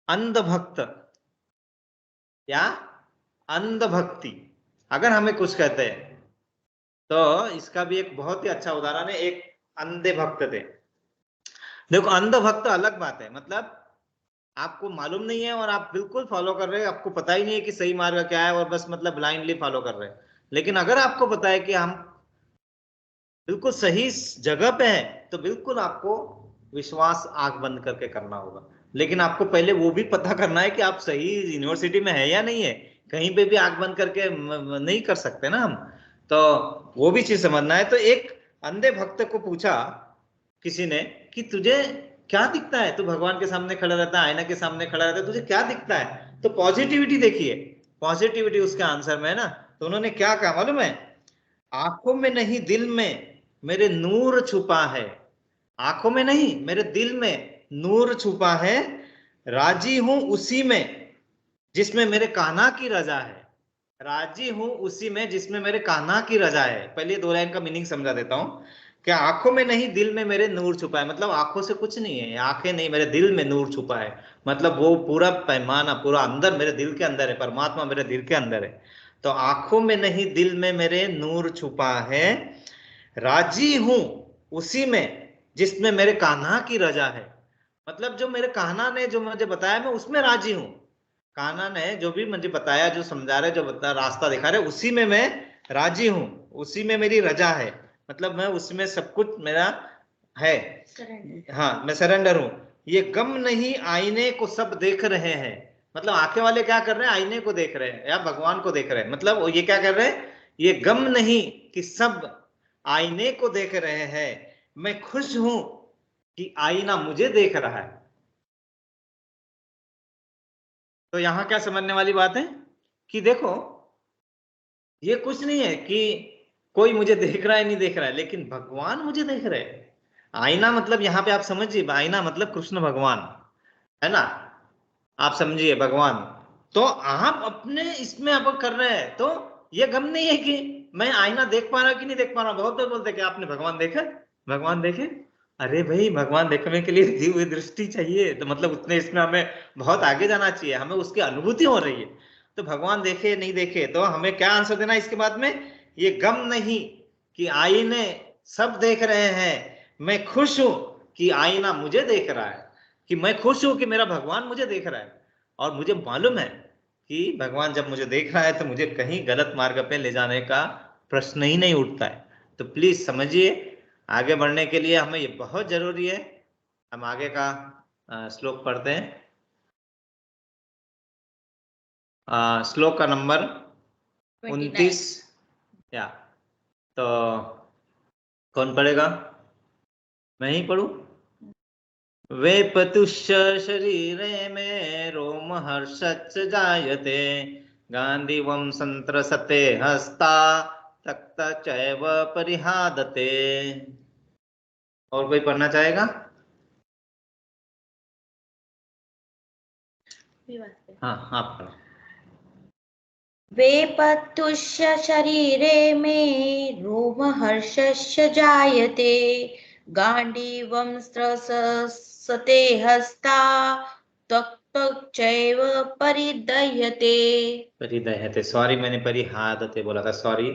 अंधभक्त या अंधभक्ति अगर हमें कुछ कहते हैं तो इसका भी एक बहुत ही अच्छा उदाहरण है, एक अंधे भक्त थे। देखो, अंधभक्त अलग बात है, मतलब आपको मालूम नहीं है और आप बिल्कुल फॉलो कर रहे हैं, आपको पता ही नहीं है कि सही मार्ग क्या है और बस मतलब ब्लाइंडली फॉलो कर रहे हैं। लेकिन अगर आपको पता है कि हम बिल्कुल सही जगह पे हैं तो बिल्कुल आपको विश्वास आंख बंद करके करना होगा। लेकिन आपको पहले वो भी पता करना है कि आप सही यूनिवर्सिटी में है या नहीं है। कहीं पे भी आंख बंद करके नहीं कर सकते ना हम, तो वो भी चीज समझना है। तो एक अंधे भक्त को पूछा किसी ने कि तुझे क्या दिखता है, तू भगवान के सामने खड़ा रहता है, आईना के सामने खड़ा रहता है, तुझे क्या दिखता है? तो पॉजिटिविटी देखिए, पॉजिटिविटी उसके आंसर में है ना। तो उन्होंने क्या कहा मालूम है? आंखों में नहीं दिल में मेरे नूर छुपा है, आंखों में नहीं मेरे दिल में नूर छुपा है, राजी हूं उसी में जिसमें मेरे कान्हा की रजा है, राजी हूं उसी में जिसमें मेरे कान्हा की रजा है। पहले दो लाइन का मीनिंग समझा देता हूं कि आंखों में नहीं दिल में मेरे नूर छुपा है, मतलब आंखों से कुछ नहीं है, आंखें नहीं, मेरे दिल में नूर छुपा है, मतलब वो पूरा पैमाना पूरा अंदर मेरे दिल के अंदर है, परमात्मा मेरे दिल के अंदर है। तो आंखों में नहीं दिल में मेरे नूर छुपा है, राजी हूं उसी में जिसमें मेरे कान्हा की रजा है। मतलब जो मेरे कान्हा ने जो मुझे बताया मैं उसमें राजी हूं, कान्हा ने जो भी मुझे बताया, जो समझा रहे, जो बता रास्ता दिखा रहे, उसी में मैं राजी हूं, उसी में मेरी रजा है, मतलब मैं उसमें सब कुछ मेरा है। हाँ, मैं सरेंडर हूं। ये गम नहीं आईने को सब देख रहे हैं, मतलब आंखें वाले क्या कर रहे हैं? आईने को देख रहे हैं या भगवान को देख रहे हैं। मतलब ये क्या कर रहे हैं? ये गम नहीं कि सब आईने को देख रहे हैं, मैं खुश हूं कि आईना मुझे देख रहा है। तो यहां क्या समझने वाली बात है कि देखो, ये कुछ नहीं है कि कोई मुझे देख रहा है नहीं देख रहा है, लेकिन भगवान मुझे देख रहे हैं। आईना मतलब यहां पे आप समझिए, आईना मतलब कृष्ण भगवान है ना, आप समझिए भगवान। तो आप अपने इसमें आप कर रहे हैं, तो ये गम नहीं है कि मैं आईना देख पा रहा कि नहीं देख पा रहा। बहुत लोग बोलते हैं कि आपने भगवान देखा, भगवान देखे। अरे भाई, भगवान देखने के लिए दिव्य दृष्टि चाहिए, तो मतलब उतने इसमें हमें बहुत आगे जाना चाहिए, हमें उसकी अनुभूति हो रही है। तो भगवान देखे नहीं देखे, तो हमें क्या आंसर देना इसके बाद में? ये गम नहीं कि आईने सब देख रहे हैं, मैं खुश हूं कि आईना मुझे देख रहा है, कि मैं खुश हूं कि मेरा भगवान मुझे देख रहा है। और मुझे मालूम है कि भगवान जब मुझे देख रहा है तो मुझे कहीं गलत मार्ग पे ले जाने का प्रश्न ही नहीं उठता है। तो प्लीज समझिए, आगे बढ़ने के लिए हमें ये बहुत जरूरी है। हम आगे का श्लोक पढ़ते हैं। श्लोक का नंबर 29 या तो कौन पढ़ेगा? मैं ही पढ़ूं? वेपतुष्य शरीरे में रोम हर्षच्च जायते, गांधीवं संत्रसते हस्ता तक्त चैव परिहादते। और कोई पढ़ना चाहेगा? हाँ, आप पढ़ो। वेपतुष्य शरीरे में रोमहर्षस्य जायते, गाण्डीवं स्त्रसते हस्ता त्वक् चैव परिदह्यते। परिदहते, सॉरी मैंने परिहादते बोला था, सॉरी,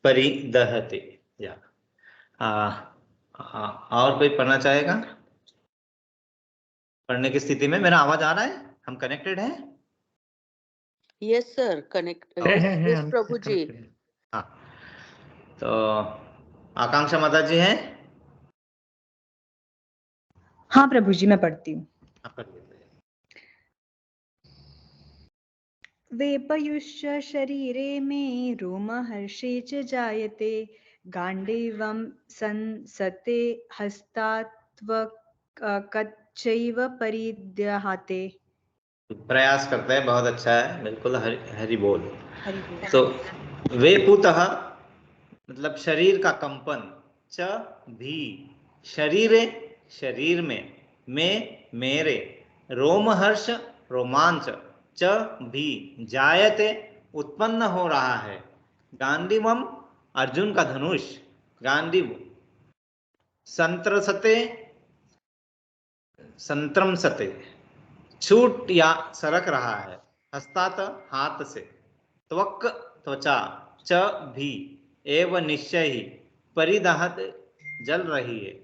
परिदहते। या और कोई पढ़ना चाहेगा? पढ़ने की स्थिति में मेरा आवाज आ रहा है? हम कनेक्टेड हैं? यस सर, कनेक्ट, यस प्रभु जी। हाँ, तो आकांक्षा माता जी हैं? हाँ प्रभु जी, मैं पढ़ती हूँ। वेपयुश्च शरीरे मे रोमहर्षे च जायते, गाण्डीवं संसते हस्तात्वकच्चैव परिदह्यते। प्रयास करते हैं, बहुत अच्छा है, बिल्कुल। हरि बोल। हरि बोल। तो वेपुतः मतलब शरीर का कंपन, च भी शरीरे शरीर में मेरे, रोमहर्ष रोमांच, च भी जायते उत्पन्न हो रहा है, गांडीवम अर्जुन का धनुष, गांडीव संत्रसते संत्रमसते छूट या सरक रहा है, हस्तात हाथ से, त्वक त्वचा, च भी एव निश्चय ही परिदहत जल रही है।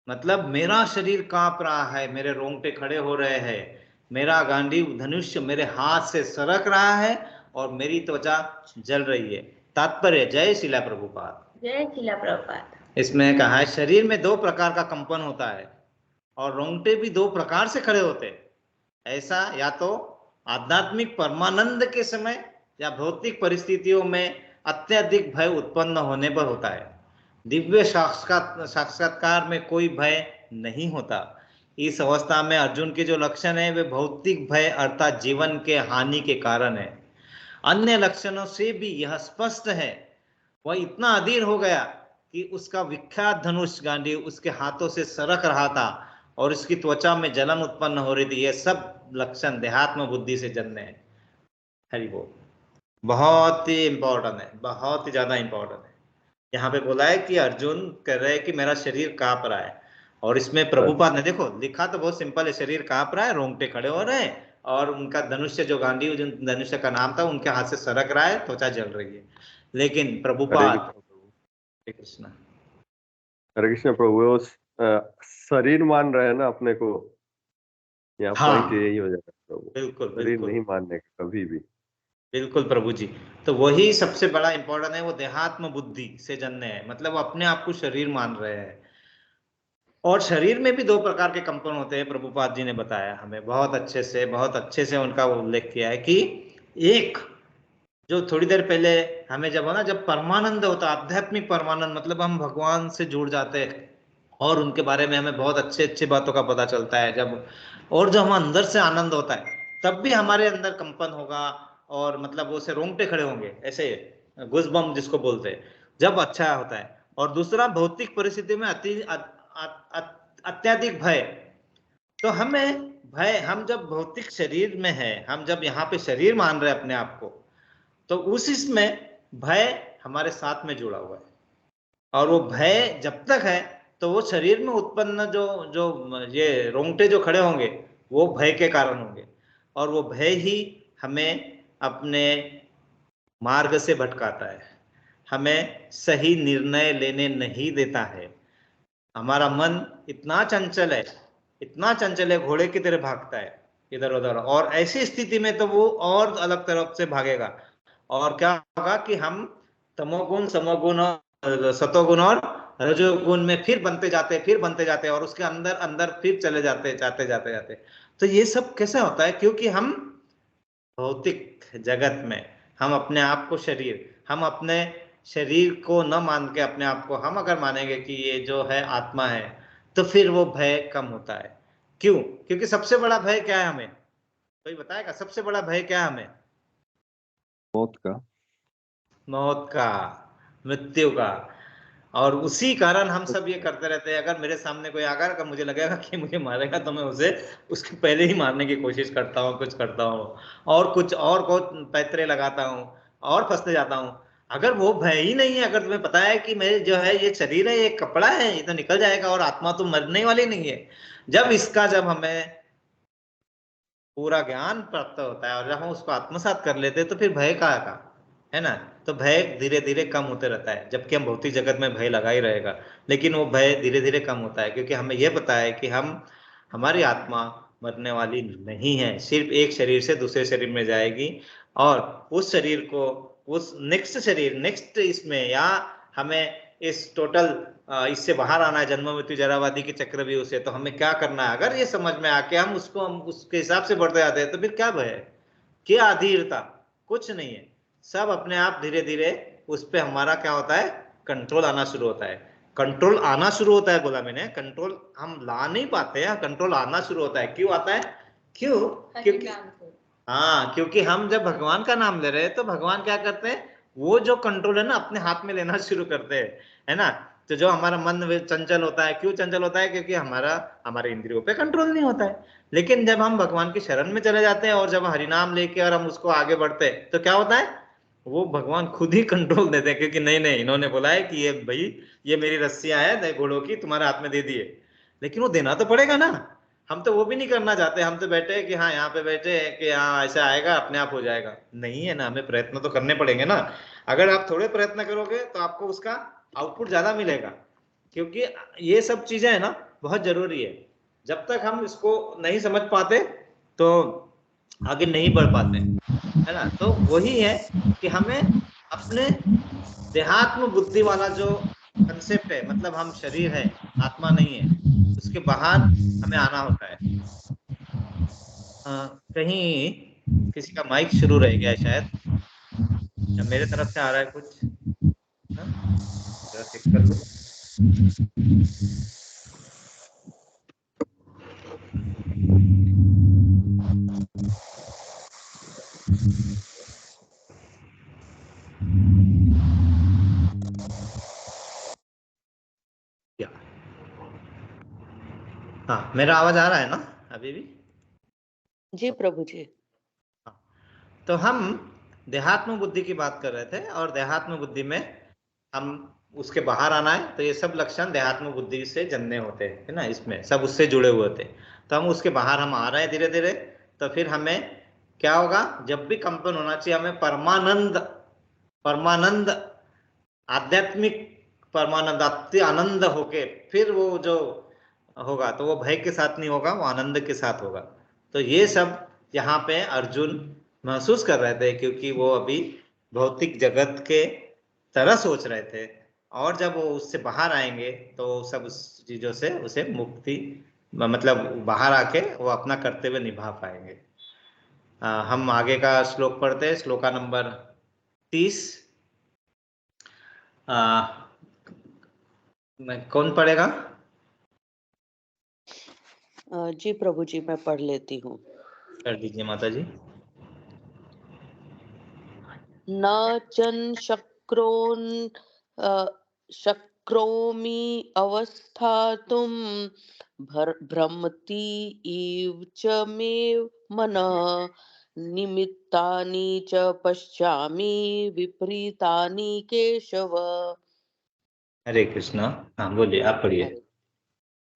मतलब मेरा शरीर कांप रहा है, मेरे रोंगटे खड़े हो रहे हैं, मेरा गांडीव धनुष मेरे हाथ से सरक रहा है और मेरी त्वचा जल रही है। तात्पर्य जय शिला प्रभुपाद। जय शिला प्रभुपाद। इसमें कहा है शरीर में दो प्रकार का कंपन होता है और रोंगटे भी दो प्रकार से खड़े होते हैं। ऐसा या तो आध्यात्मिक परमानंद के समय या भौतिक परिस्थितियों में अत्यधिक भय उत्पन्न होने पर होता है। दिव्य साक्षात्कार में कोई भय नहीं होता। इस अवस्था में अर्जुन के जो लक्षण है वे भौतिक भय अर्थात जीवन के हानि के कारण है। अन्य लक्षणों से भी यह स्पष्ट है, वह इतना अधीर हो गया कि उसका विख्यात धनुष गांडीव उसके हाथों से सरक रहा था और उसकी त्वचा में जलन उत्पन्न हो रही थी। ये सब लक्षण देहात्म बुद्धि से जन्मे हैं। हरि बोल। बहुत ही इंपॉर्टेंट है, बहुत ही ज्यादा इंपॉर्टेंट है। यहाँ पे बोला है कि अर्जुन कह रहे हैं कि मेरा शरीर कांप रहा है, और इसमें प्रभुपाद ने देखो लिखा तो बहुत सिंपल है, शरीर कांप रहा है, रोंगटे खड़े हो रहे हैं और उनका धनुष्य जो गांडीव जो धनुष्य का नाम था उनके हाथ से सरक रहा है, त्वचा जल रही है। लेकिन प्रभुपाद कृष्ण हरे कृष्ण प्रभु, वो शरीर मान रहे हैं ना अपने को, यहाँ पॉइंट यही हो जाता है प्रभु। बिल्कुल शरीर बिल्कुल नहीं मानने का कभी भी। बिल्कुल प्रभु जी। तो वही सबसे बड़ा इंपॉर्टेंट है, वो देहात्म बुद्धि से जन्मे है, मतलब अपने आप को शरीर मान रहे हैं। और शरीर में भी दो प्रकार के कंपन होते हैं, प्रभुपाद जी ने बताया हमें बहुत अच्छे से उनका उल्लेख किया है कि एक जो थोड़ी देर पहले हमें जब हो ना, जब परमानंद होता है, आध्यात्मिक परमानंद, मतलब हम भगवान से जुड़ जाते हैं और उनके बारे में हमें बहुत अच्छे बातों का पता चलता है जब, और जो हम अंदर से आनंद होता है तब भी हमारे अंदर कंपन होगा और मतलब वो से रोंगटे खड़े होंगे, ऐसे गुज़बम जिसको बोलते हैं, जब अच्छा होता है। और दूसरा भौतिक परिस्थिति में अत्यधिक भय। तो हमें भय, हम जब भौतिक शरीर में है, हम जब यहाँ पे शरीर मान रहे हैं अपने आप को, तो उस इसमें भय हमारे साथ में जुड़ा हुआ है। और वो भय जब तक है तो वो शरीर में उत्पन्न जो जो ये रोंगटे जो खड़े होंगे वो भय के कारण होंगे, और वो भय ही हमें अपने मार्ग से भटकाता है, हमें सही निर्णय लेने नहीं देता है। हमारा मन इतना चंचल है, घोड़े की तरह भागता है इधर उधर, और ऐसी स्थिति में तो वो और अलग तरफ से भागेगा। और क्या होगा कि हम तमोगुण समोगुण और सतोगुण और रजोगुण में फिर बनते जाते और उसके अंदर अंदर फिर चले जाते। तो ये सब कैसे होता है? क्योंकि हम भौतिक जगत में हम अपने आप को हम अपने शरीर को न मान के अपने आप को हम अगर मानेंगे कि ये जो है आत्मा है, तो फिर वो भय कम होता है। क्यों? क्योंकि सबसे बड़ा भय क्या है हमें? कोई बताएगा सबसे बड़ा भय क्या है हमें? मौत का, मृत्यु का। और उसी कारण हम सब ये करते रहते हैं। अगर मेरे सामने कोई आकर अगर मुझे लगेगा कि मुझे मारेगा तो मैं उसे उसके पहले ही मारने की कोशिश करता हूँ, कुछ करता हूँ और कुछ और को पैतरे लगाता हूँ और फंसते जाता हूँ। अगर वो भय ही नहीं है, अगर तुम्हें पता है कि मेरे जो है ये शरीर है, ये कपड़ा है, ये तो निकल जाएगा और आत्मा तो मरने वाली नहीं है, जब हमें पूरा ज्ञान प्राप्त होता है और जब हम उसको आत्मसात कर लेते हैं तो फिर भय का है ना। तो भय धीरे धीरे कम होते रहता है, जबकि हम भौतिक जगत में भय लगा ही रहेगा, लेकिन वो भय धीरे धीरे कम होता है क्योंकि हमें यह पता है कि हमारी आत्मा मरने वाली नहीं है, सिर्फ एक शरीर से दूसरे शरीर में जाएगी और उस शरीर को उस नेक्स्ट इसमें, या हमें इस टोटल इससे बाहर आना है, जन्म मृत्यु जरावादी के चक्रव्यूह से। तो हमें क्या करना है? अगर ये समझ में आके हम उसके हिसाब से बढ़ते जाते हैं तो फिर क्या भय है, क्या अधीरता? कुछ नहीं है। सब अपने आप धीरे धीरे उस पे हमारा क्या होता है, कंट्रोल आना शुरू होता है। कंट्रोल आना शुरू होता है बोला मैंने, कंट्रोल हम ला नहीं पाते हैं, कंट्रोल आना शुरू होता है। क्यों आता है? क्यों? क्योंकि हाँ, क्योंकि हम जब भगवान का नाम ले रहे हैं तो भगवान क्या करते हैं, वो जो कंट्रोल है ना अपने हाथ में लेना शुरू करते हैं, है ना। तो जो हमारा मन चंचल होता है, क्यों चंचल होता है? क्योंकि हमारे इंद्रियों पे कंट्रोल नहीं होता है। लेकिन जब हम भगवान की शरण में चले जाते हैं और जब हरिनाम लेके और हम उसको आगे बढ़ते हैं तो क्या होता है, वो भगवान खुद ही कंट्रोल देते हैं। क्योंकि नहीं नहीं, इन्होंने बोला है कि ये भाई ये मेरी रस्सियां है घोड़ों की, तुम्हारे हाथ में दे दिए। लेकिन वो देना तो पड़ेगा ना। हम तो वो भी नहीं करना चाहते, हम तो बैठे हैं कि हाँ यहाँ पे बैठे हैं कि हाँ ऐसा आएगा अपने आप हो जाएगा। नहीं है ना, हमें प्रयत्न तो करने पड़ेंगे ना। अगर आप थोड़े प्रयत्न करोगे तो आपको उसका आउटपुट ज्यादा मिलेगा। क्योंकि ये सब चीजें है ना बहुत जरूरी है। जब तक हम इसको नहीं समझ पाते तो आगे नहीं बढ़ पाते, है ना। तो वही है कि हमें अपने देहात्म बुद्धि वाला जो कंसेप्ट है, मतलब हम शरीर है आत्मा नहीं है, उसके बाहर हमें आना होता है। कहीं किसी का माइक शुरू रह गया है शायद, या मेरे तरफ से आ रहा है कुछ। जरा चेक कर लो। या हाँ, मेरा आवाज आ रहा है ना अभी भी? जी प्रभु जी। हाँ। तो हम देहात्म बुद्धि की बात कर रहे थे, और देहात्म बुद्धि में हम उसके बाहर आना है। तो ये सब लक्षण देहात्म बुद्धि से जन्मे होते हैं, है ना, इसमें सब उससे जुड़े हुए थे। तो हम उसके बाहर हम आ रहे हैं धीरे धीरे। तो फिर हमें क्या होगा, जब भी कंपन होना चाहिए हमें परमानंद, परमानंद आध्यात्मिक परमानंद अति आनंद होके फिर वो जो होगा तो वो भय के साथ नहीं होगा, वो आनंद के साथ होगा। तो ये सब यहाँ पे अर्जुन महसूस कर रहे थे, क्योंकि वो अभी भौतिक जगत के तरह सोच रहे थे। और जब वो उससे बाहर आएंगे तो सब उस चीजों से उसे मुक्ति, मतलब बाहर आके वो अपना कर्तव्य निभा पाएंगे। हम आगे का श्लोक पढ़ते हैं, श्लोका नंबर 30। कौन पढ़ेगा? जी प्रभु जी, मैं पढ़ लेती हूँ। कर दीजिए माता जी। न चन शक्रोन शक्रोमि अवस्थातुं भ्रमति इव च मे मनः निमित्तानि च पश्यामि विपरीतानि केशव। हरे कृष्णा। हाँ बोलिए, आप पढ़िए। हरे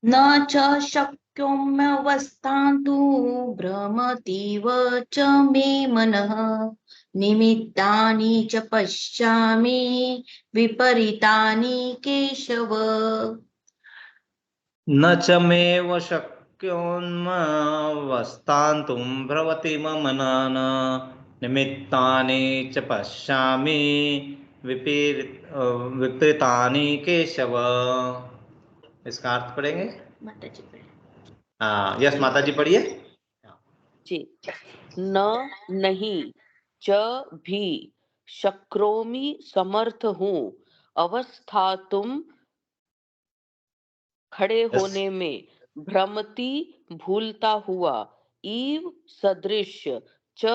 न च शक्योम्यवस्थान्तु भ्रमतीव च मे मनः निमित्तानि च पश्यामि विपरीतानि केशव। न च मेव शक्योन्मवस्थान्तुं भ्रवति मम नाना निमित्तानि च पश्यामि विपरीतानि केशव। इसका अर्थ पढ़ेंगे? माता जी पढ़े। हाँ यस माता जी पढ़िए। जी। न नहीं, च भी, शक्रोमि समर्थ हूँ, अवस्थातुम खड़े यस। होने में, भ्रमति भूलता हुआ, ईव सदृश, च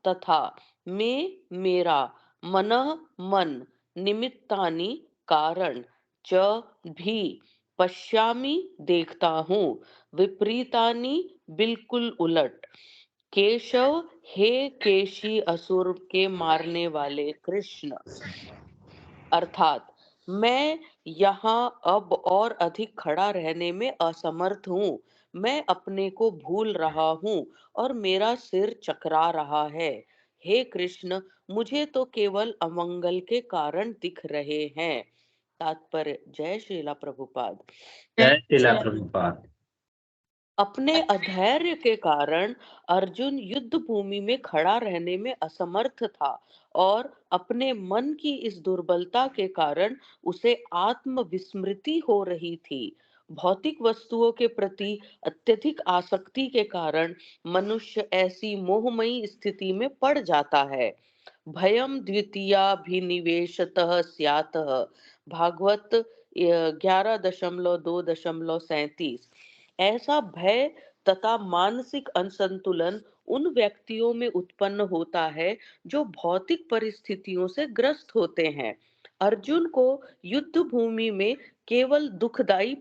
तथा, में मेरा, मनः मन, निमित्तानि कारण, च भी, पश्यामि देखता हूँ, विपरीतानि बिल्कुल उलट, केशव हे केशी असुर के मारने वाले कृष्ण। अर्थात मैं यहाँ अब और अधिक खड़ा रहने में असमर्थ हूँ। मैं अपने को भूल रहा हूँ और मेरा सिर चकरा रहा है। हे कृष्ण, मुझे तो केवल अमंगल के कारण दिख रहे हैं। तात्पर्य। जय श्रीला प्रभुपाद। जय श्रीला प्रभुपाद। अपने अधैर्य के कारण अर्जुन युद्ध भूमि में खड़ा रहने में असमर्थ था, और अपने मन की इस दुर्बलता के कारण उसे आत्म विस्मृति हो रही थी। भौतिक वस्तुओं के प्रति अत्यधिक आसक्ति के कारण मनुष्य ऐसी मोहमयी स्थिति में पड़ जाता है। भयम द्वितीयाभिनिवेशतः स्यातः भागवत 11.2.37। ऐसा भय तथा मानसिक असंतुलन उन व्यक्तियों में उत्पन्न होता है जो भौतिक परिस्थितियों से ग्रस्त होते हैं। अर्जुन को युद्ध भूमि में केवल दुखदाई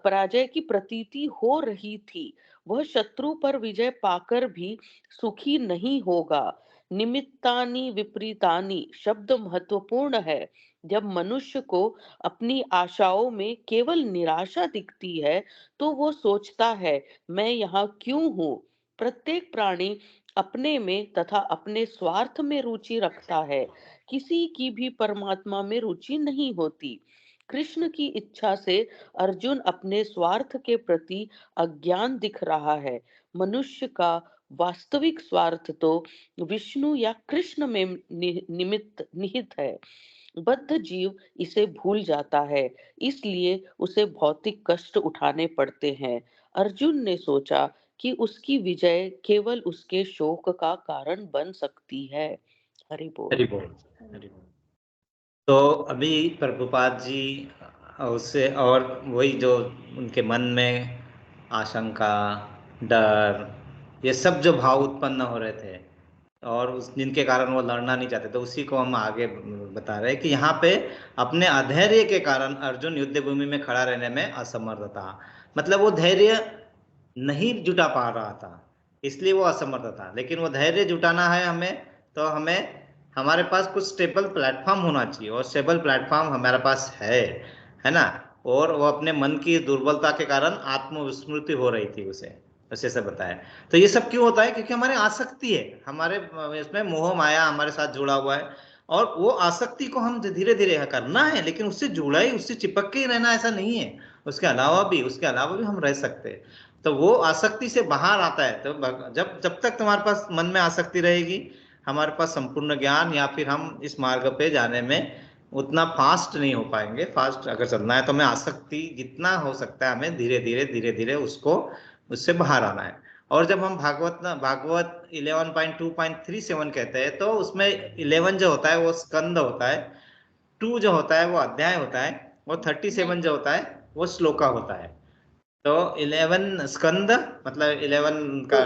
पराजय की प्रतीति हो रही थी। वह शत्रु पर विजय पाकर भी सुखी नहीं होगा। निमित्तानि विपरीतानि शब्द महत्वपूर्ण है। जब मनुष्य को अपनी आशाओं में केवल निराशा दिखती है तो वो सोचता है, मैं यहाँ क्यों हूँ। प्रत्येक प्राणी अपने में तथा अपने स्वार्थ में रुचि रखता है। किसी की भी परमात्मा में रुचि नहीं होती। कृष्ण की इच्छा से अर्जुन अपने स्वार्थ के प्रति अज्ञान दिख रहा है। मनुष्य का वास्तविक स्वार्थ तो विष्णु या कृष्ण में निहित है। बद्ध जीव इसे भूल जाता है, इसलिए उसे भौतिक कष्ट उठाने पड़ते हैं। अर्जुन ने सोचा कि उसकी विजय केवल उसके शोक का कारण बन सकती है। हरि बोल। हरि बोल, हरि बोल। तो अभी प्रभुपाद जी उससे और वही जो उनके मन में आशंका, डर, ये सब जो भाव उत्पन्न हो रहे थे और उस जिनके कारण वो लड़ना नहीं चाहते, तो उसी को हम आगे बता रहे हैं कि यहाँ पे अपने अधैर्य के कारण अर्जुन युद्ध भूमि में खड़ा रहने में असमर्थ था। मतलब वो धैर्य नहीं जुटा पा रहा था, इसलिए वो असमर्थ था। लेकिन वो धैर्य जुटाना है हमें, तो हमें हमारे पास कुछ स्टेबल प्लेटफॉर्म होना चाहिए, और स्टेबल प्लेटफॉर्म हमारे पास है ना। और वो अपने मन की दुर्बलता के कारण आत्मविस्मृति हो रही थी उसे, ऐसे से बताया। तो ये सब क्यों होता है? क्योंकि हमारे आसक्ति है, हमारे इसमें मोह माया हमारे साथ जुड़ा हुआ है, और वो आसक्ति को हम धीरे धीरे करना है, लेकिन उससे जुड़ा ही, उससे चिपक के ही रहना ऐसा नहीं है। उसके अलावा भी हम रह सकते हैं। तो वो आसक्ति से बाहर आता है। तो जब जब तक तुम्हारे पास मन में आसक्ति रहेगी, हमारे पास संपूर्ण ज्ञान या फिर हम इस मार्ग पे जाने में उतना फास्ट नहीं हो पाएंगे। फास्ट अगर चलना है तो हमें आसक्ति जितना हो सकता है हमें धीरे धीरे उसको उससे बाहर आना है। और जब हम भागवत 11.2.37 कहते हैं, तो उसमें 11 जो होता है वो स्कंद होता है, 2 जो होता है वो अध्याय होता है, और 37 जो होता है वो श्लोका होता है। तो 11 स्कंद मतलब 11 तो का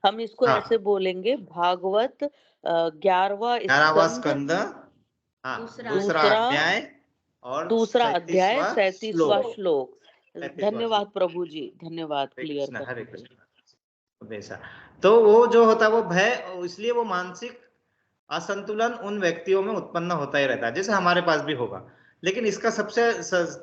हम इसको हाँ, ऐसे बोलेंगे, भागवत 11वां 11वां स्कंद, स्कंद, हाँ, दूसरा दूसरा अध्याय और दूसरा अध्याय 37वां 37वां श्लोक। श्लोक। 37वां धन्यवाद श्लोक। प्रभु जी, धन्यवाद हरे क्लियर कृष्ण, हरे करने के लिए। कृष्ण। वैसा तो वो जो होता है वो भय, इसलिए वो मानसिक असंतुलन उन व्यक्तियों में उत्पन्न होता ही रहता है, जैसे हमारे पास भी होगा। लेकिन इसका सबसे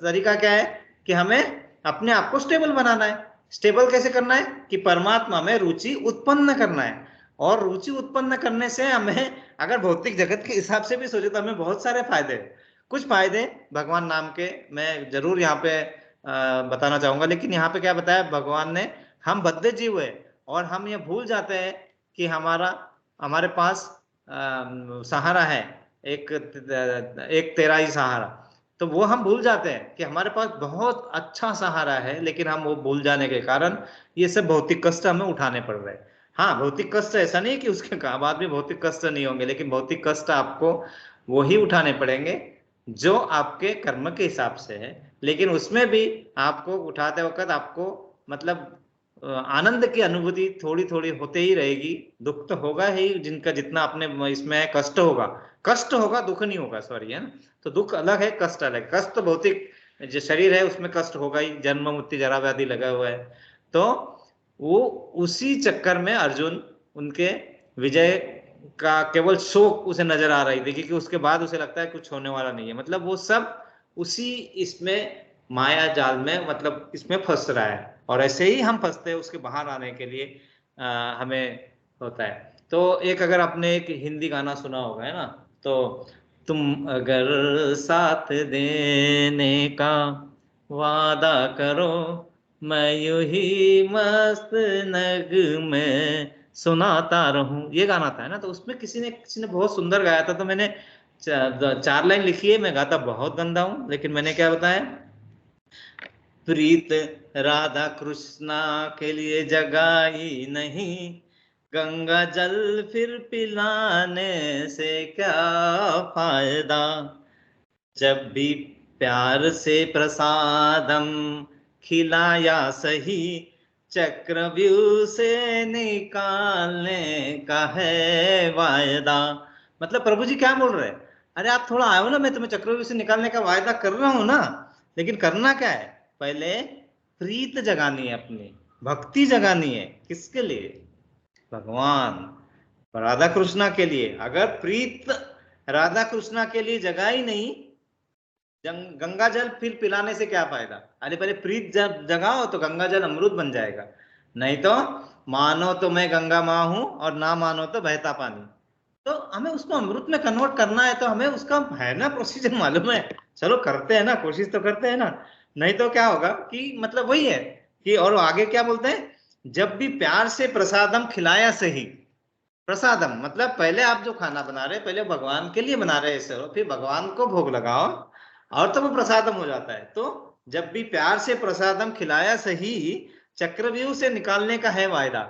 तरीका क्या है कि हमें अपने आप को स्टेबल बनाना है। स्टेबल कैसे करना है? कि परमात्मा में रुचि उत्पन्न करना है। और रुचि उत्पन्न करने से हमें, अगर भौतिक जगत के हिसाब से भी सोचे तो हमें बहुत सारे फायदे हैं। कुछ फायदे भगवान नाम के मैं जरूर यहाँ पे बताना चाहूंगा। लेकिन यहाँ पे क्या बताया भगवान ने? हम बद्ध जीव है, और हम ये भूल जाते हैं कि हमारे पास सहारा है, एक तेरा ही सहारा। तो वो हम भूल जाते हैं कि हमारे पास बहुत अच्छा सहारा है, लेकिन हम वो भूल जाने के कारण ये सब भौतिक कष्ट हमें उठाने पड़ रहे हैं। हाँ, भौतिक कष्ट ऐसा नहीं कि उसके बाद भी भौतिक कष्ट नहीं होंगे, लेकिन भौतिक कष्ट आपको वही उठाने पड़ेंगे जो आपके कर्म के हिसाब से है। लेकिन उसमें भी आपको उठाते वक्त आपको मतलब आनंद की अनुभूति थोड़ी थोड़ी होते ही रहेगी। दुख तो होगा ही, जिनका जितना अपने इसमें है, कष्ट होगा, दुख नहीं होगा, सॉरी, है ना। तो दुख अलग है, कष्ट अलग। कष्ट तो भौतिक जो शरीर है उसमें कष्ट होगा ही, जन्म मृत्यु जरा व्याधि लगा हुआ है। तो वो उसी चक्कर में अर्जुन उनके विजय का केवल शोक उसे नजर आ रही थी, क्योंकि उसके बाद उसे लगता है कुछ होने वाला नहीं है। मतलब वो सब उसी इसमें माया जाल में, मतलब इसमें फंस रहा है। और ऐसे ही हम फंसते हैं, उसके बाहर आने के लिए हमें होता है। तो एक, अगर आपने एक हिंदी गाना सुना होगा, है ना, तो तुम अगर साथ देने का वादा करो, मैं यूं ही मस्त नग में सुनाता रहूं, ये गाना था, है ना। तो उसमें किसी ने बहुत सुंदर गाया था। तो मैंने 4 लाइन लिखी है, मैं गाता बहुत गंदा हूं, लेकिन मैंने क्या बताया, प्रीत राधा कृष्णा के लिए जगाई नहीं, गंगा जल फिर पिलाने से क्या फायदा, जब भी प्यार से प्रसादम खिलाया सही, चक्रव्यूह से निकालने का है वायदा। मतलब प्रभु जी क्या बोल रहे हैं, अरे आप थोड़ा आए हो ना, मैं तुम्हें चक्रव्यूह से निकालने का वायदा कर रहा हूं ना, लेकिन करना क्या है, पहले प्रीत जगानी है, अपनी भक्ति जगानी है। किसके लिए, भगवान राधा कृष्णा के लिए। अगर प्रीत राधा कृष्णा के लिए जगाई नहीं, गंगा जल फिर पिलाने से क्या फायदा। अरे पहले प्रीत जब जगाओ तो गंगा जल अमृत बन जाएगा, नहीं तो मानो तो मैं गंगा माँ हूं और ना मानो तो बहता पानी। तो हमें उसको अमृत में कन्वर्ट करना है, तो हमें उसका है ना प्रोसीजर मालूम है, चलो करते हैं ना, कोशिश तो करते हैं ना। नहीं तो क्या होगा कि मतलब वही है कि, और आगे क्या बोलते हैं, जब भी प्यार से प्रसादम खिलाया सही। प्रसादम मतलब पहले आप जो खाना बना रहे हैं, पहले भगवान के लिए बना रहे हैं, फिर भगवान को भोग लगाओ और तो वो प्रसादम हो जाता है। तो जब भी प्यार से प्रसादम खिलाया सही, चक्रव्यूह से निकालने का है वायदा।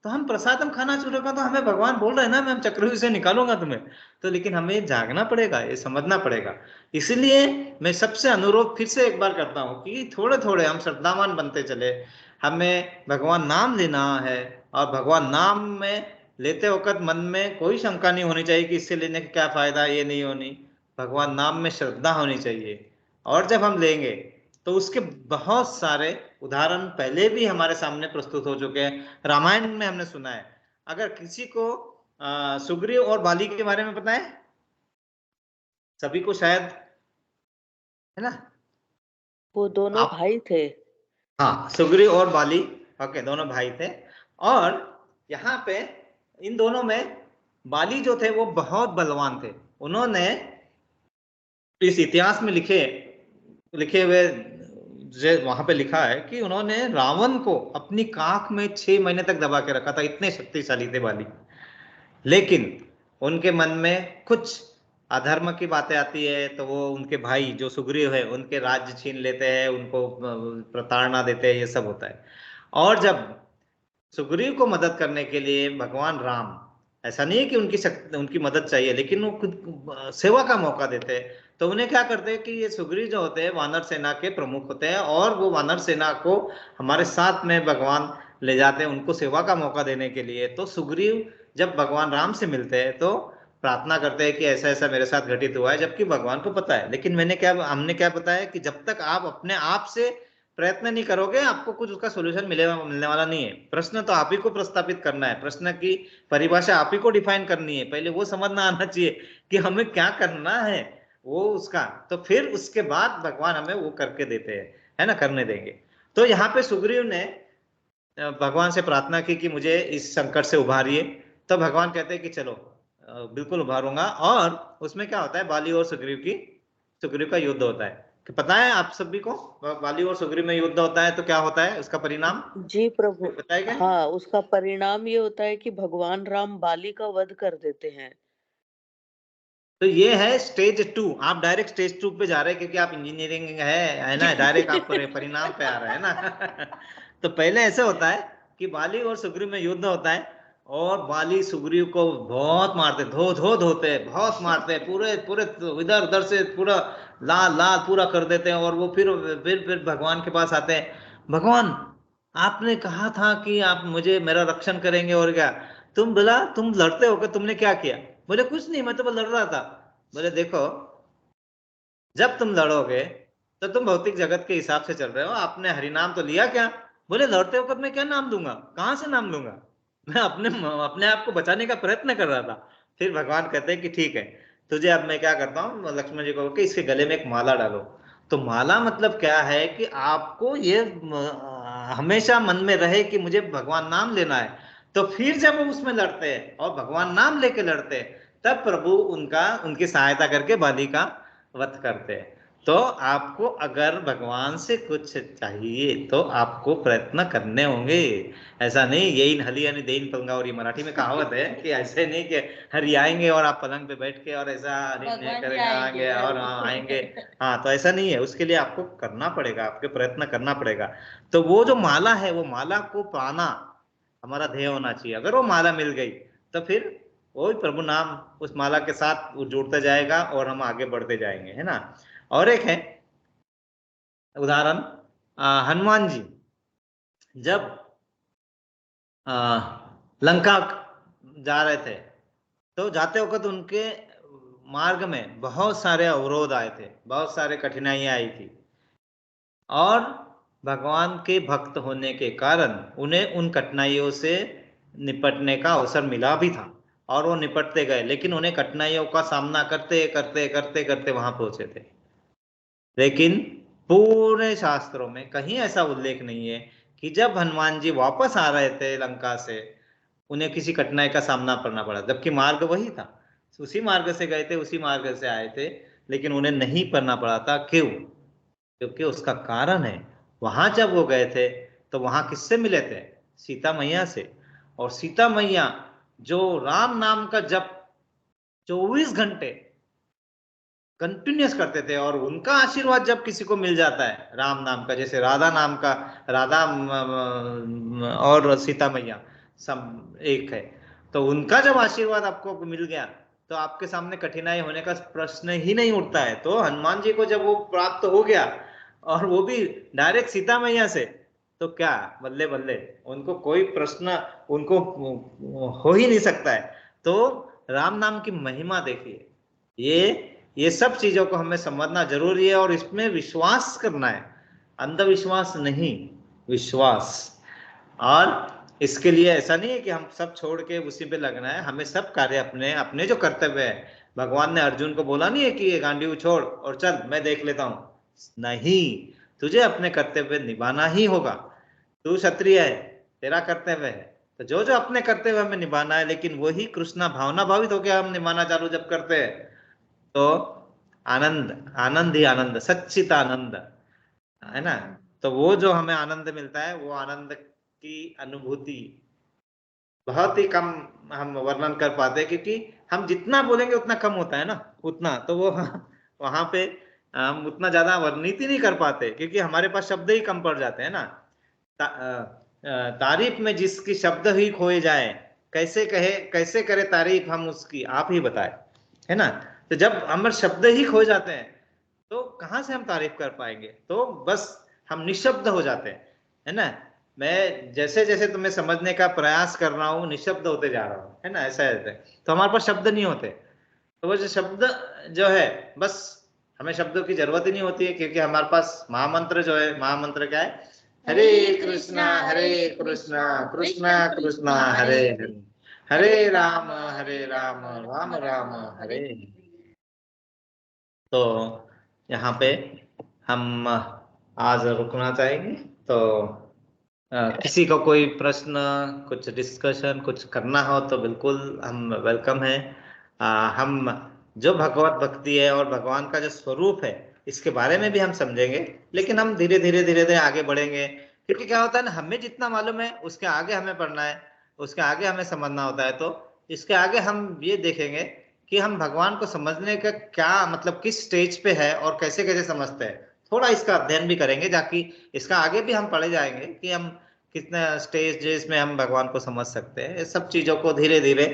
तो हम प्रसादम खाना शुरू कर, तो हमें भगवान बोल रहे हैं ना, मैं हम चक्रव्यूह से निकालूंगा तुम्हें। तो लेकिन हमें जागना पड़ेगा, ये समझना पड़ेगा। इसलिए मैं सबसे अनुरोध फिर से एक बार करता हूँ कि थोड़े थोड़े हम श्रद्धावान बनते चले। हमें भगवान नाम लेना है, और भगवान नाम में लेते वक्त मन में कोई शंका नहीं होनी चाहिए कि इससे लेने का क्या फायदा, ये नहीं होनी। भगवान नाम में श्रद्धा होनी चाहिए। और जब हम लेंगे तो उसके बहुत सारे उदाहरण पहले भी हमारे सामने प्रस्तुत हो चुके हैं, रामायण में हमने सुना है। अगर किसी को सुग्रीव और बाली के बारे में पता है, सभी को शायद, है ना, वो दोनों आप, भाई थे। हाँ सुग्रीव और बाली, ओके, दोनों भाई थे। और यहाँ पे इन दोनों में बाली जो थे वो बहुत बलवान थे। उन्होंने इस इतिहास में लिखे लिखे हुए वहां पे लिखा है कि उन्होंने रावण को अपनी काख में 6 महीने तक दबा के रखा था, इतने शक्तिशाली थे बाली। लेकिन उनके मन में कुछ अधर्म की बातें आती है, तो वो उनके भाई जो सुग्रीव है उनके राज्य छीन लेते हैं, उनको प्रताड़ना देते हैं, ये सब होता है। और जब सुग्रीव को मदद करने के लिए भगवान राम, ऐसा नहीं है कि उनकी मदद चाहिए, लेकिन वो खुद सेवा का मौका देते हैं। तो उन्हें क्या करते हैं कि ये सुग्रीव जो होते हैं वानर सेना के प्रमुख होते हैं, और वो वानर सेना को हमारे साथ में भगवान ले जाते हैं उनको सेवा का मौका देने के लिए। तो सुग्रीव जब भगवान राम से मिलते हैं तो प्रार्थना करते हैं कि ऐसा ऐसा मेरे साथ घटित हुआ है, जबकि भगवान को पता है। लेकिन हमने क्या बताया कि जब तक आप अपने आप से प्रयत्न नहीं करोगे, आपको कुछ उसका सोल्यूशन मिलने वाला नहीं है। प्रश्न तो आप ही को प्रस्तापित करना है, प्रश्न की परिभाषा आप ही को डिफाइन करनी है। पहले वो समझना आना चाहिए कि हमें क्या करना है, वो उसका, तो फिर उसके बाद भगवान हमें वो करके देते हैं, है ना, करने देंगे। तो यहाँ पे सुग्रीव ने भगवान से प्रार्थना की कि मुझे इस संकट से उभारिए। तो भगवान कहते हैं कि चलो बिल्कुल उभारूंगा। और उसमें क्या होता है, बाली और सुग्रीव का युद्ध होता है। कि पता है आप सभी को, बाली और सुग्रीव में युद्ध होता है तो क्या होता है उसका परिणाम, जी प्रभु। पता है क्या? हाँ, उसका परिणाम ये होता है कि भगवान राम बाली का वध कर देते हैं। तो ये है स्टेज 2। आप डायरेक्ट स्टेज 2 पे जा रहे हैं क्योंकि आप इंजीनियरिंग है ना, डायरेक्ट आप परिणाम पे आ रहे हैं ना। तो पहले ऐसे होता है कि बाली और सुग्रीव में युद्ध होता है, और बाली सुग्रीव को बहुत मारते, धोते हैं, बहुत मारते हैं, पूरे पूरे इधर उधर से पूरा लाल लाल पूरा कर देते हैं। और वो फिर भगवान के पास आते हैं। भगवान, आपने कहा था कि आप मुझे मेरा रक्षण करेंगे, और क्या तुम बोला, तुम लड़ते हो, तुमने क्या किया? बोले कुछ नहीं, मैं तो लड़ रहा था। बोले देखो, जब तुम लड़ोगे तो तुम भौतिक जगत के हिसाब से चल रहे हो, आपने हरिनाम तो लिया क्या? बोले लड़ते वक्त मैं क्या नाम दूंगा, कहां से नाम दूंगा, मैं अपने आप को बचाने का प्रयत्न कर रहा था। फिर भगवान कहते हैं कि ठीक है, तुझे अब मैं क्या करता हूँ, लक्ष्मण जी को कि इसके गले में एक माला डालो। तो माला मतलब क्या है कि आपको ये हमेशा मन में रहे कि मुझे भगवान नाम लेना है। तो फिर जब वो उसमें लड़ते हैं और भगवान नाम लेके लड़ते हैं, तब प्रभु उनकी सहायता करके बाली का वध करते हैं। तो आपको अगर भगवान से कुछ चाहिए तो आपको प्रयत्न करने होंगे। ऐसा नहीं यही हली यानी देन पंगा, और ये मराठी में कहावत है कि ऐसे नहीं कि हरि आएंगे और आप पलंग पे बैठ के और ऐसा हरि भगवान जी करेगा आएंगे और आएंगे। हाँ, तो ऐसा नहीं है, उसके लिए आपको करना पड़ेगा, आपके प्रयत्न करना पड़ेगा। तो वो जो माला है, वो माला को पाना, हमारा ध्येय होना चाहिए। अगर वो माला मिल गई तो फिर वो प्रभु नाम उस माला के साथ वो जुड़ता जाएगा और हम आगे बढ़ते जाएंगे, है ना। और एक है उदाहरण, हनुमान जी जब लंका जा रहे थे तो जाते वक्त उनके मार्ग में बहुत सारे अवरोध आए थे, बहुत सारे कठिनाइयां आई थी, और भगवान के भक्त होने के कारण उन्हें उन कठिनाइयों से निपटने का अवसर मिला भी था और वो निपटते गए, लेकिन उन्हें कठिनाइयों का सामना करते करते करते करते वहां पहुंचे थे। लेकिन पूरे शास्त्रों में कहीं ऐसा उल्लेख नहीं है कि जब हनुमान जी वापस आ रहे थे लंका से उन्हें किसी कठिनाई का सामना करना पड़ा, जबकि मार्ग वही था, उसी मार्ग से गए थे, उसी मार्ग से आए थे, लेकिन उन्हें नहीं करना पड़ा था। क्यों? क्योंकि उसका कारण है, वहां जब वो गए थे तो वहां किससे मिले थे? सीता मैया से। और सीता मैया जो राम नाम का जप 24 घंटे कंटिन्यूस करते थे, और उनका आशीर्वाद जब किसी को मिल जाता है राम नाम का, जैसे राधा नाम का, राधा और सीता मैया सब एक है, तो उनका जब आशीर्वाद आपको मिल गया तो आपके सामने कठिनाई होने का प्रश्न ही नहीं उठता है। तो हनुमान जी को जब वो प्राप्त हो गया और वो भी डायरेक्ट सीता मैया से, तो क्या बल्ले बल्ले, उनको कोई प्रश्न उनको हो ही नहीं सकता है। तो राम नाम की महिमा देखिए, ये सब चीजों को हमें समझना जरूरी है और इसमें विश्वास करना है, अंधविश्वास नहीं, विश्वास। और इसके लिए ऐसा नहीं है कि हम सब छोड़ के उसी पे लगना है, हमें सब कार्य अपने अपने जो कर्तव्य है, भगवान ने अर्जुन को बोला नहीं है कि ये गांडीव छोड़ और चल मैं देख लेता हूं, नहीं, तुझे अपने कर्तव्य निभाना ही होगा। तू क्षत्रिय है, तेरा कर्तव्य है, तो जो जो अपने कर्तव्य हमें निभाना है, लेकिन वही कृष्णा भावना भावित होकर हम निभाना चालू जब करते हैं तो आनंद, आनंद ही आनंद, सच्चित आनंद, है ना। तो वो जो हमें आनंद मिलता है, वो आनंद की अनुभूति बहुत ही कम हम वर्णन कर पाते हैं, क्योंकि हम जितना बोलेंगे उतना कम होता है ना, उतना तो वो वहां पे हम उतना ज्यादा वर्णित ही नहीं कर पाते, क्योंकि हमारे पास शब्द ही कम पड़ जाते हैं ना। तारीफ में जिसकी शब्द ही खोए जाए, कैसे कहे कैसे करे तारीफ हम उसकी, आप ही बताए, है ना। तो जब हमारे शब्द ही खो जाते हैं तो कहाँ से हम तारीफ कर पाएंगे? तो बस हम निशब्द हो जाते हैं, है ना। मैं जैसे जैसे तुम्हें समझने का प्रयास कर रहा हूँ निशब्द होते जा रहा हूँ, है ना, ऐसा है। तो हमारे पास शब्द नहीं होते, तो वो जो शब्द जो है, बस हमें शब्दों की जरूरत ही नहीं होती है, क्योंकि हमारे पास महामंत्र जो है, महामंत्र क्या है? हरे कृष्णा कृष्णा कृष्णा हरे हरे, हरे राम राम राम हरे। तो यहाँ पे हम आज रुकना चाहेंगे। तो किसी को कोई प्रश्न, कुछ डिस्कशन, कुछ करना हो तो बिल्कुल हम वेलकम है। हम जो भगवत भक्ति है और भगवान का जो स्वरूप है इसके बारे में भी हम समझेंगे, लेकिन हम धीरे धीरे आगे बढ़ेंगे, क्योंकि क्या होता है ना, हमें जितना मालूम है उसके आगे हमें पढ़ना है, उसके आगे हमें समझना होता है। तो इसके आगे हम ये देखेंगे कि हम भगवान को समझने का क्या मतलब, किस स्टेज पे है और कैसे कैसे समझते हैं, थोड़ा इसका अध्ययन भी करेंगे, ताकि इसका आगे भी हम पढ़े जाएंगे कि हम कितने स्टेज में हम भगवान को समझ सकते हैं। इस सब चीजों को धीरे धीरे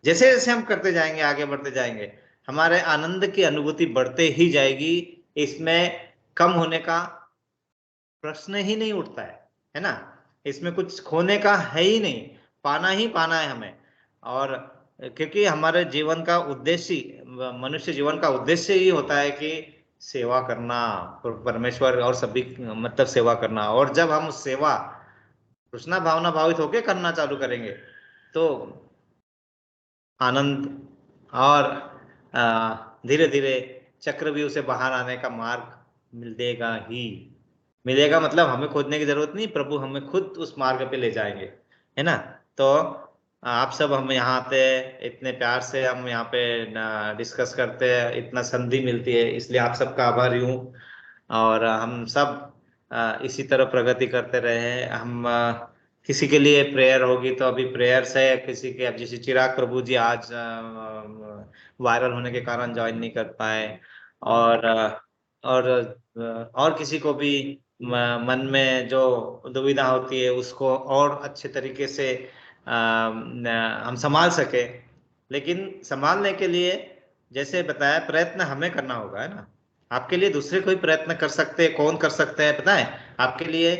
जैसे जैसे हम करते जाएंगे, आगे बढ़ते जाएंगे, हमारे आनंद की अनुभूति बढ़ते ही जाएगी, इसमें कम होने का प्रश्न ही नहीं उठता है ना। इसमें कुछ खोने का है ही नहीं, पाना ही पाना है हमें। और क्योंकि हमारे जीवन का उद्देश्य, मनुष्य जीवन का उद्देश्य ही होता है कि सेवा करना, परमेश्वर और सभी मतलब सेवा करना। और जब हम सेवा कृष्णा भावना भावित होके करना चालू करेंगे तो आनंद और धीरे धीरे चक्रव्यूह से बाहर आने का मार्ग मिलेगा ही मिलेगा। मतलब हमें खोजने की जरूरत नहीं, प्रभु हमें खुद उस मार्ग पे ले जाएंगे, है ना। तो आप सब हम यहाँ आते हैं, इतने प्यार से हम यहाँ पे डिस्कस करते हैं, इतना संधि मिलती है, इसलिए आप सबका आभारी हूँ। और हम सब इसी तरह प्रगति करते रहे। हम किसी के लिए प्रेयर होगी तो अभी प्रेयर्स है, किसी के, अब जैसे चिराग प्रभु जी आज वायरल होने के कारण ज्वाइन नहीं कर पाए, और और किसी को भी मन में जो दुविधा होती है उसको और अच्छे तरीके से हम संभाल सके। लेकिन संभालने के लिए जैसे बताया प्रयत्न हमें करना होगा, है ना। आपके लिए दूसरे कोई प्रयत्न कर सकते हैं, कौन कर सकते हैं पता है? आपके लिए,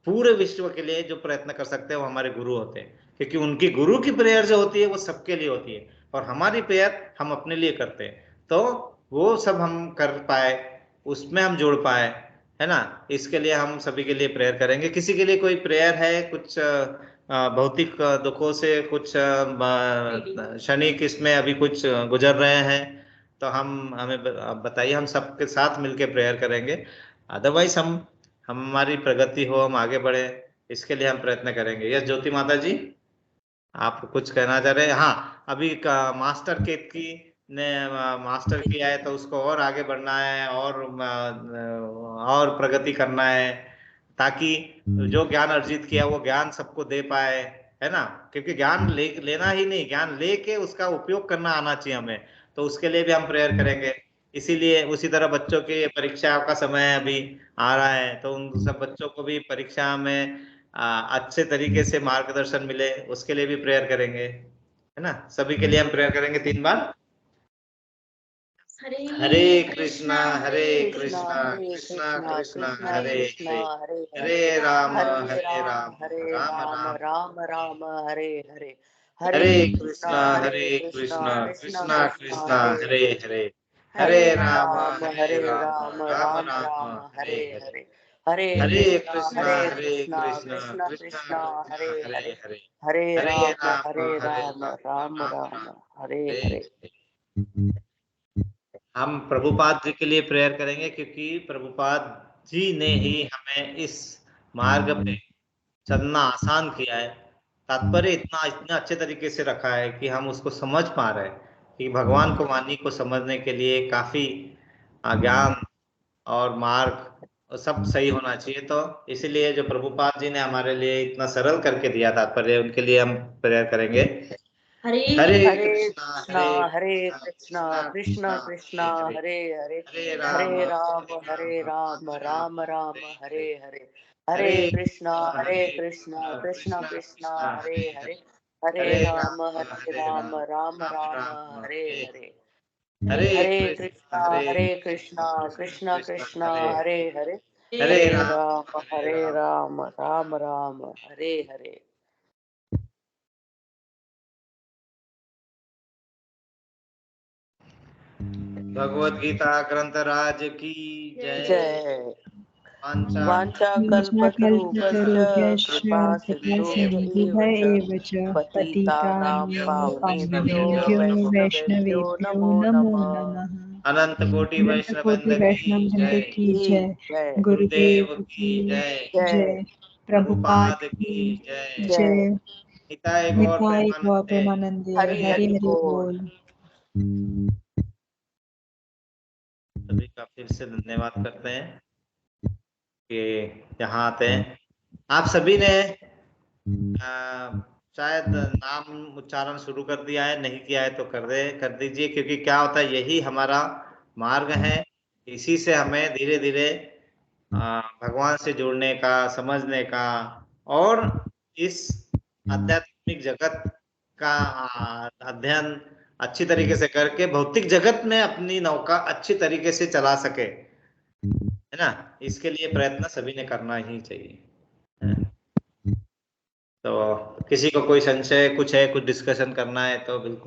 पूरे विश्व के लिए जो प्रयत्न कर सकते हैं वो हमारे गुरु होते हैं, क्योंकि उनकी गुरु की प्रेयर जो होती है वो सबके लिए होती है, और हमारी प्रेयर हम अपने लिए करते हैं। तो वो सब हम कर पाए, उसमें हम जोड़ पाए, है ना। इसके लिए हम सभी के लिए प्रेयर करेंगे। किसी के लिए कोई प्रेयर है, कुछ भौतिक दुखों से, कुछ क्षणिक इसमें अभी कुछ गुजर रहे हैं, तो हमें बताइए, हम सबके साथ मिलके प्रेयर करेंगे। अदरवाइज हम हमारी प्रगति हो, हम आगे बढ़े, इसके लिए हम प्रयत्न करेंगे। यस ज्योति माता जी, आप कुछ कहना चाह रहे हैं? हाँ, अभी का मास्टर केतकी ने मास्टर किया है, तो उसको और आगे बढ़ना है, और प्रगति करना है, ताकि जो ज्ञान अर्जित किया वो ज्ञान सबको दे पाए, है ना। क्योंकि ज्ञान लेना ही नहीं, ज्ञान लेके उसका उपयोग करना आना चाहिए हमें, तो उसके लिए भी हम प्रेयर करेंगे। इसीलिए उसी तरह बच्चों के परीक्षा का समय अभी आ रहा है, तो उन सब बच्चों को भी परीक्षा में अच्छे तरीके से मार्गदर्शन मिले, उसके लिए भी प्रेयर करेंगे, है ना। सभी के लिए हम प्रेयर करेंगे 3 बार। हरे कृष्णा हरे कृष्णा कृष्णा कृष्णा हरे हरे, हरे राम राम राम राम राम राम हरे हरे, हरे कृष्णा कृष्णा कृष्णा कृष्णा हरे हरे, हरे हरे राम राम राम राम राम राम राम हरे हरे हरे, हरे, हरे हरे कृष्णा कृष्णा कृष्णा कृष्णा कृष्णा हरे हरे हरे, हरे, हरे हरे राम राम राम राम हरे हरे हरे। हरे। हम प्रभुपाद जी के लिए प्रेयर करेंगे, क्योंकि प्रभुपाद जी ने ही हमें इस मार्ग पे चलना आसान किया है। तात्पर्य इतना इतने अच्छे तरीके से रखा है कि हम उसको समझ पा रहे हैं कि भगवान को, वाणी को समझने के लिए काफी ज्ञान और मार्ग सब सही होना चाहिए। तो इसीलिए जो प्रभुपाद जी ने हमारे लिए इतना सरल करके दिया तात्पर्य, उनके लिए हम प्रेयर करेंगे। हरे कृष्णा कृष्णा कृष्णा कृष्णा हरे हरे, हरे हरे राम राम राम राम हरे हरे, हरे हरे कृष्णा कृष्णा कृष्णा कृष्णा कृष्णा कृष्णा हरे हरे, हरे हरे राम राम राम राम राम हरे हरे हरे, हरे हरे कृष्णा कृष्णा कृष्णा हरे हरे हरे, हरे हरे राम राम हरे हरे। भगवद गीता ग्रंथ राज की जय। जय। वांछा वाञ्छाकल्पतरुभ्यश्च वाञ्छाकल्पतरुभ्यश्च कृपा सिन्धुभ्य कृपासिन्धुभ्य एव एव च च पतितानां पतितानां पावनेभ्यो पावनेभ्यो वैष्णवेभ्यो वैष्णवेभ्यो नमो नमो नमः। नमः। अनंत कोटि अनंत वैष्णव कोटि वृंद की वैष्णव वृंद जय। की जय। जय गुरुदेव की की जय। जय। प्रभुपाद प्रभुपाद की की जय। जय। निताय गौर निताय गौर प्रेमानंदे। प्रेमानंदे हरि हरि हरि हरि बोल। बोल। सभी का फिर से धन्यवाद करते हैं कि यहाँ आते हैं। आप सभी ने शायद नाम उच्चारण शुरू कर दिया है, नहीं किया है तो कर दीजिए, क्योंकि क्या होता है, यही हमारा मार्ग है। इसी से हमें धीरे धीरे भगवान से जुड़ने का, समझने का, और इस आध्यात्मिक जगत का अध्ययन अच्छी तरीके से करके भौतिक जगत में अपनी नौका अच्छी तरीके से चला सके, है ना। इसके लिए प्रयत्न सभी ने करना ही चाहिए, है ना? तो किसी को कोई संशय कुछ है, कुछ डिस्कशन करना है तो बिल्कुल